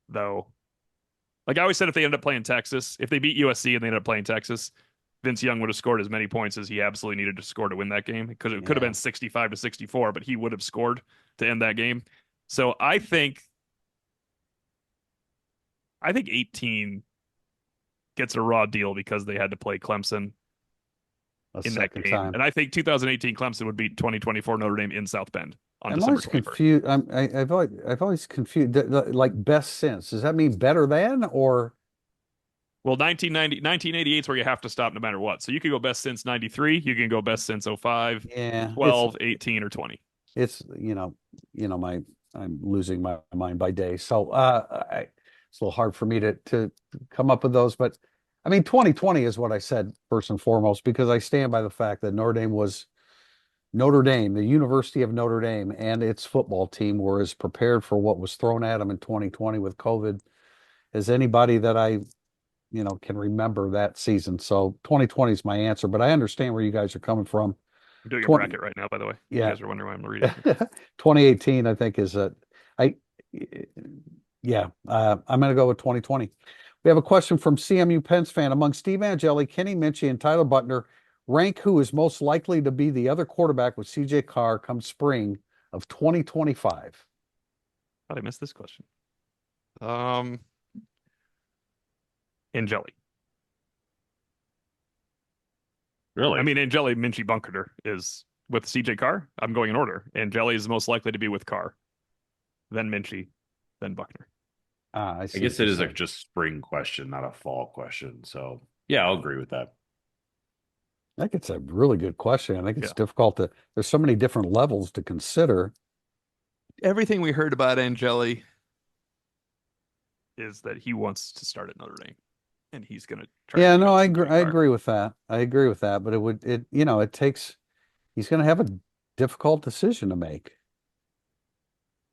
though. Like I always said, if they ended up playing Texas, if they beat USC and they ended up playing Texas, Vince Young would have scored as many points as he absolutely needed to score to win that game. It could have been 65-64, but he would have scored to end that game. So I think 18 gets a raw deal because they had to play Clemson in that game. Time. And I think 2018 Clemson would beat 2024 Notre Dame in South Bend on I'm December always 21st. confused. I've always confused. Like best since. Does that mean better than or? Well, 1988 is where you have to stop no matter what. So you could go best since 93. You can go best since 05, Yeah, 12, 18, or 20. It's I'm losing my mind by day. So it's a little hard for me to come up with those. But I mean, 2020 is what I said first and foremost, because I stand by the fact that Notre Dame was Notre Dame, the University of Notre Dame, and its football team were as prepared for what was thrown at them in 2020 with COVID as anybody that I can remember that season. So 2020 is my answer, but I understand where you guys are coming from. I'm doing a bracket right now, by the way. Yeah. You guys are wondering why I'm reading. 2018, I think is I'm going to go with 2020. We have a question from CMU Pens fan. Among Steve Angeli, Kenny Minchie, and Tyler Butner, rank who is most likely to be the other quarterback with CJ Carr come spring of 2025. How did I miss this question? Angeli. Really? I mean, Angeli, Minchie, Bunkerter is with CJ Carr. I'm going in order. Angeli is most likely to be with Carr, then Minchie, then Buckner. I I see guess what you're it is a saying. just spring question, not a fall question. So yeah, I'll agree with that. I think it's a really good question. I think it's Yeah. difficult to, there's so many different levels to consider. Everything we heard about Angeli is that he wants to start at Notre Dame, and he's going to try Yeah, to beat no, up I CJ agree. I Carr. agree with that. I agree with that. But it takes, he's going to have a difficult decision to make.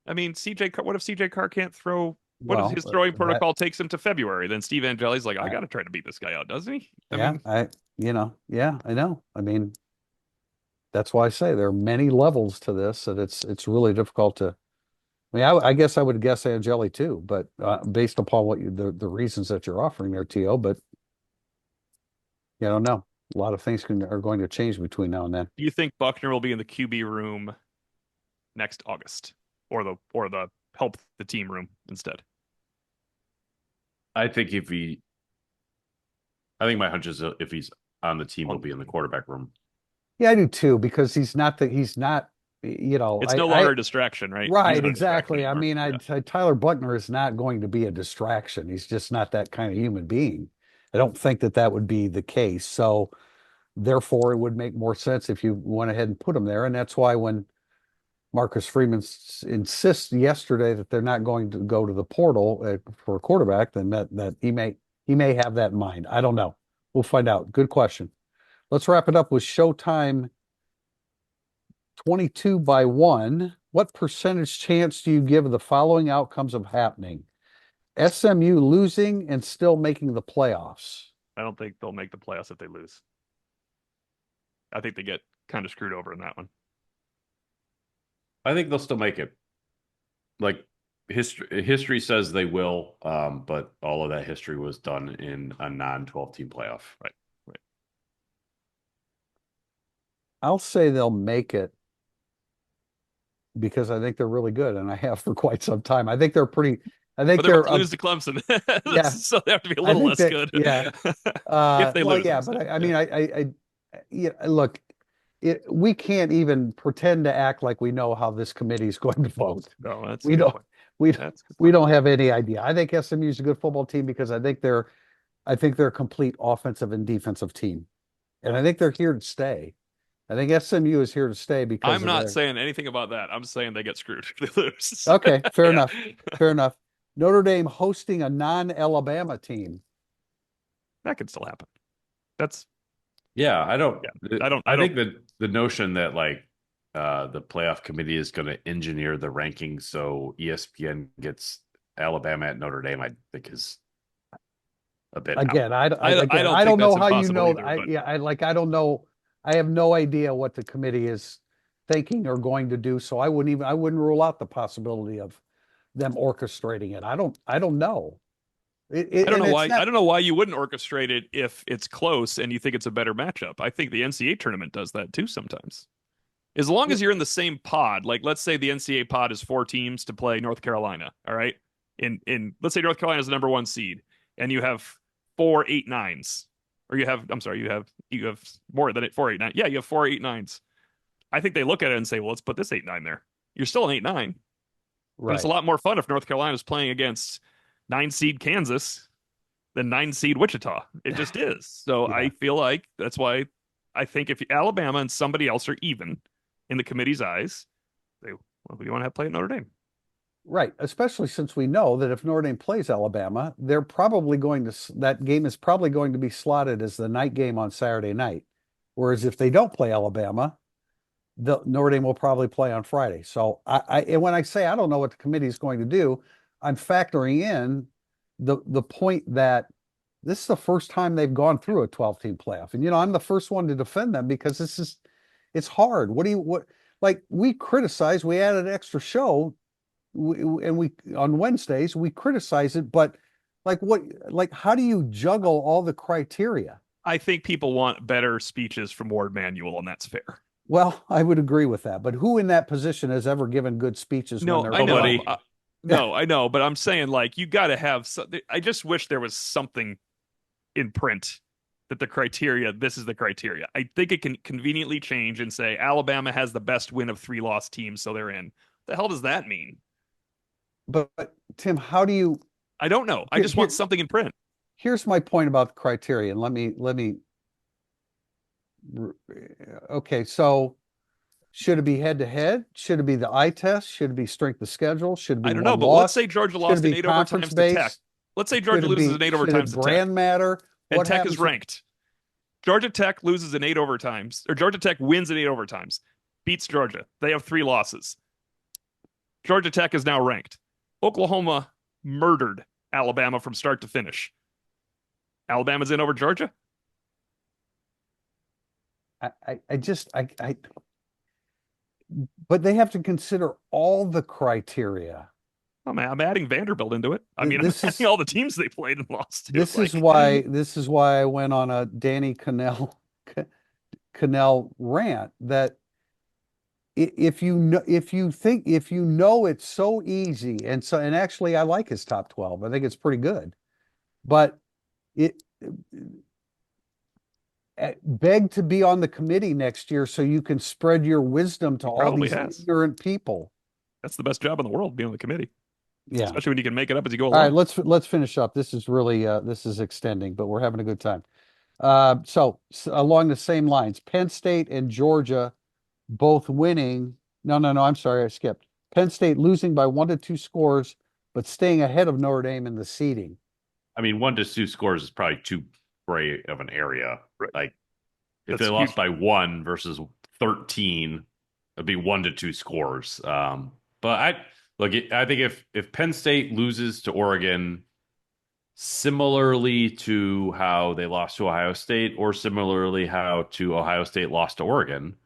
I mean, CJ Carr, what if CJ Carr can't throw? What if Well, his throwing that, protocol takes him to February? Then Steve Angeli's like, I I, got to try to beat this guy out, doesn't he? I yeah, mean, yeah, I know. I mean, that's why I say there are many levels to this, and it's really difficult to. I mean, I guess I would guess Angeli too, but based upon what the reasons that you're offering there, T.O., but I don't know. A lot of things are going to change between now and then. do you think Buckner will be in the QB room next August, or the help the team room instead? I think I think my hunch is if he's on the team, he'll On- be in the quarterback room. Yeah, I do too, because he's not, It's no longer a distraction, right? He's right, not a distraction exactly. I anymore. mean, Yeah. Tyler Buckner is not going to be a distraction. He's just not that kind of human being. I don't think that that would be the case. So therefore, it would make more sense if you went ahead and put him there. And that's why when Marcus Freeman insists yesterday that they're not going to go to the portal for a quarterback, then that he may have that in mind. I don't know. We'll find out. Good question. Let's wrap it up with Showtime 22 by 1. What percentage chance do you give the following outcomes of happening? SMU losing and still making the playoffs. I don't think they'll make the playoffs if they lose. I think they get kind of screwed over in that one. I think they'll still make it. Like history says they will, but all of that history was done in a non-12 team playoff. Right. I'll say they'll make it because I think they're really good, and I have for quite some time. I think they're pretty. I think But they're they're. about to lose to Clemson. Yeah. So they have to be a I little think less that. good. Yeah. If they Well, lose. yeah, I'm but saying. I mean, yeah. Look, we can't even pretend to act like we know how this committee is going to vote. No, that's a We good don't. point. We That's a good we point. don't have any idea. I think SMU is a good football team because I think they're a complete offensive and defensive team, and I think they're here to stay. I think SMU is here to stay because I'm of not their. saying anything about that. I'm saying they get screwed if they lose. Okay, fair Yeah. enough. Fair enough. Notre Dame hosting a non-Alabama team. That could still happen. That's Yeah, I don't. Yeah, I don't- I think that the notion that the playoff committee is going to engineer the rankings so ESPN gets Alabama at Notre Dame, I think is a bit Again, out. I don't think know that's how you impossible know. either, but I don't know. I have no idea what the committee is thinking or going to do. So I wouldn't rule out the possibility of them orchestrating it. I don't know. I don't And know it's why. not. I don't know why you wouldn't orchestrate it if it's close and you think it's a better matchup. I think the NCAA tournament does that too sometimes. As long as you're in the same pod, like let's say the NCAA pod is 4 teams to play North Carolina. All right, in let's say North Carolina is the number 1 seed, and you have 4 8 9s, or you have you have more than 4 8 9. Yeah, you have 4 8 9s. I think they look at it and say, well, let's put this 8 9 there. You're still an 8 9, but it's Right. a lot more fun if North Carolina is playing against 9 seed Kansas than 9 seed Wichita. It just is. So Yeah. I feel like that's why I think if Alabama and somebody else are even in the committee's eyes, they we want to have play at Notre Dame. Right, especially since we know that if Notre Dame plays Alabama, they're probably going to that game is probably going to be slotted as the night game on Saturday night. Whereas if they don't play Alabama, the Notre Dame will probably play on Friday. So and when I say I don't know what the committee is going to do, I'm factoring in the point that this is the first time they've gone through a 12-team playoff. And I'm the first one to defend them because it's hard. Like we added an extra show and we on Wednesdays we criticize it, but how do you juggle all the criteria? I think people want better speeches from Ward Manuel, and that's fair. Well, I would agree with that, but who in that position has ever given good speeches when No, they're I know. Nobody. No, I know, but I'm saying like you got to have. I just wish there was something in print that this is the criteria. I think it can conveniently change and say Alabama has the best win of 3 lost teams, so they're in. The hell does that mean? But Tim, how do you? I don't know. I just want something in print. Here's my point about the criteria. And let me. Okay, so should it be head to head? Should it be the eye test? Should it be strength of schedule? Should it be I don't know, one but loss? let's say Georgia Should lost it in be 8 overtimes conference to Tech. based? Let's say Georgia loses in 8 Should overtimes it to Tech. brand matter? And What Tech happens is ranked. Georgia Tech loses in 8 overtimes, or Georgia Tech wins in 8 overtimes, beats Georgia. They have 3 losses. Georgia Tech is now ranked. Oklahoma murdered Alabama from start to finish. Alabama's in over Georgia? But they have to consider all the criteria. I'm adding Vanderbilt into it. I mean, This I'm is- adding all the teams they played and lost to. This is why I went on a Danny Cannell rant that if you know it's so easy, and actually I like his top 12. I think it's pretty good. But beg to be on the committee next year so you can spread your wisdom to all these ignorant people. That's the best job in the world, being on the committee. Yeah. Especially when you can make it up as you go along. All right, let's finish up. This is really this is extending, but we're having a good time. So along the same lines, Penn State and Georgia both winning. No, I'm sorry, I skipped. Penn State losing by 1 to 2 scores, but staying ahead of Notre Dame in the seeding. I mean, 1 to 2 scores is probably too gray of an area. Right. Like if That's they lost huge. by 1 versus 13, it'd be 1 to 2 scores. But I think if Penn State loses to Oregon similarly to how they lost to Ohio State, or similarly how Ohio State lost to Oregon,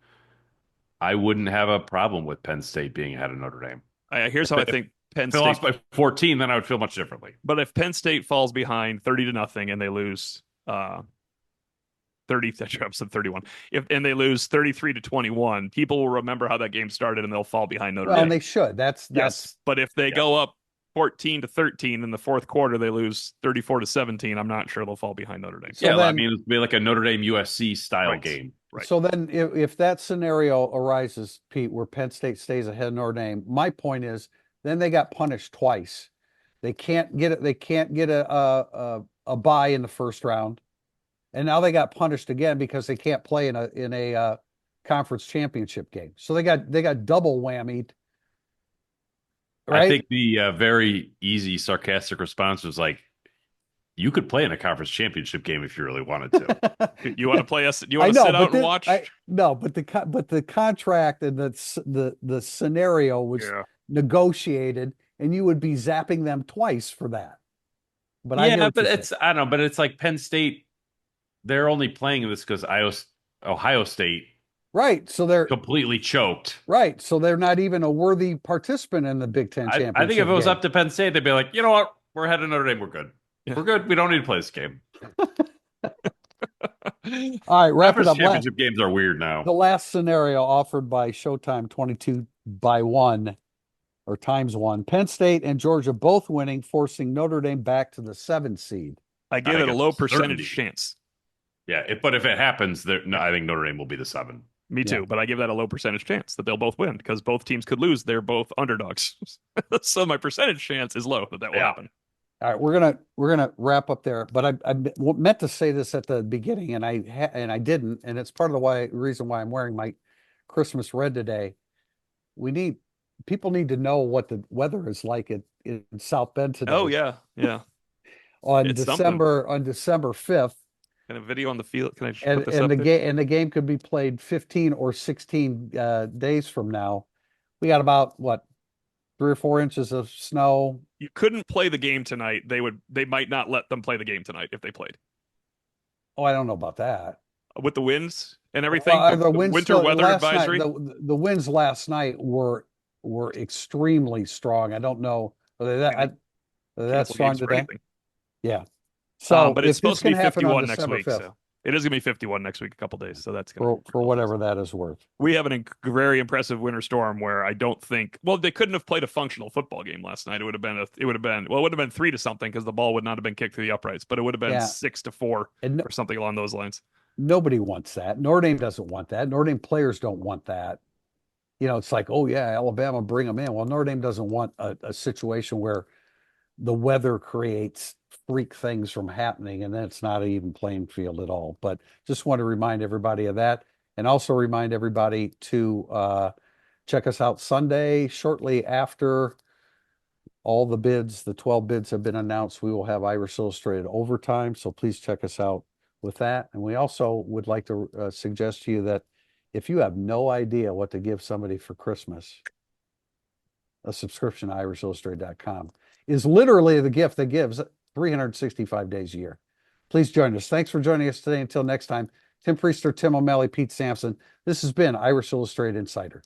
I wouldn't have a problem with Penn State being ahead of Notre Dame. Here's how I think Penn If they State lost by 14, then I would feel much differently. But if Penn State falls behind 30-0 and they lose 30, I said 31. And they lose 33-21, people will remember how that game started and they'll fall behind Notre Dame. And they should. That's Yes. But if they go up 14-13 in the fourth quarter, they lose 34-17. I'm not sure they'll fall behind Notre Dame. So yeah, then- I mean, it'd be like a Notre Dame USC style Right. game. Right. So then if that scenario arises, Pete, where Penn State stays ahead of Notre Dame, my point is then they got punished twice. They can't get it. They can't get a bye in the first round, and now they got punished again because they can't play in a conference championship game. So they got double whammied. Right? I think the very easy sarcastic response was like, you could play in a conference championship game if you really wanted to. You want to play us? You want to sit out and watch? No, but the contract and the scenario was negotiated, and you would be zapping them twice for that. But I don't know. But it's like Penn State. They're only playing this because Ohio State, right? So they're completely choked. Right, so they're not even a worthy participant in the Big Ten championship. I think if it was game. up to Penn State, they'd be like, you know what, we're ahead of Notre Dame. We're good. Yeah. We're good. We don't need to play this game. All right, wrap it up. Championship games are weird now. The last scenario offered by Showtime 22-1 or ×1. Penn State and Georgia both winning, forcing Notre Dame back to the 7th seed. I give it a low percentage chance. Yeah, but if it happens, I think Notre Dame will be the 7. Me too, but I give that a low percentage chance that they'll both win because both teams could lose. They're both underdogs. So my percentage chance is low that will happen. All right, we're gonna wrap up there, but I meant to say this at the beginning, and I didn't, and it's part of the reason why I'm wearing my Christmas red today. People need to know what the weather is like in South Bend today. Oh yeah. on It's December 5th. And a video on the field. Can I And put this up the there? game and the game could be played 15 or 16 days from now. We got about 3 or 4 inches of snow. You couldn't play the game tonight. They might not let them play the game tonight if they played. Oh, I don't know about that. With the winds and everything. The winds winter weather last advisory. Night, the winds last night were extremely strong. I don't know whether that's strong games for today. anything. Yeah. So but it's supposed to be happen on 51 next December week. 5th, So It is going to be 51 next week, a couple days. So that's going for whatever that is worth. We have very impressive winter storm where I don't think, well, they couldn't have played a functional football game last night. It would have been 3-0 because the ball would not have been kicked through the uprights, but it would have been 6-4 or something along those lines. Nobody wants that. Notre Dame doesn't want that. Notre Dame players don't want that. It's like, oh yeah, Alabama, bring them in. Well, Notre Dame doesn't want a situation where the weather creates freak things from happening, and then it's not an even playing field at all. But just want to remind everybody of that, and also remind everybody to check us out Sunday shortly after all the 12 bids have been announced. We will have Irish Illustrated overtime, so please check us out with that. And we also would like to suggest to you that if you have no idea what to give somebody for Christmas, a subscription to irishillustrated.com is literally the gift that gives 365 days a year. Please join us. Thanks for joining us today. Until next time, Tim Priester, Tim O'Malley, Pete Sampson. This has been Irish Illustrated Insider.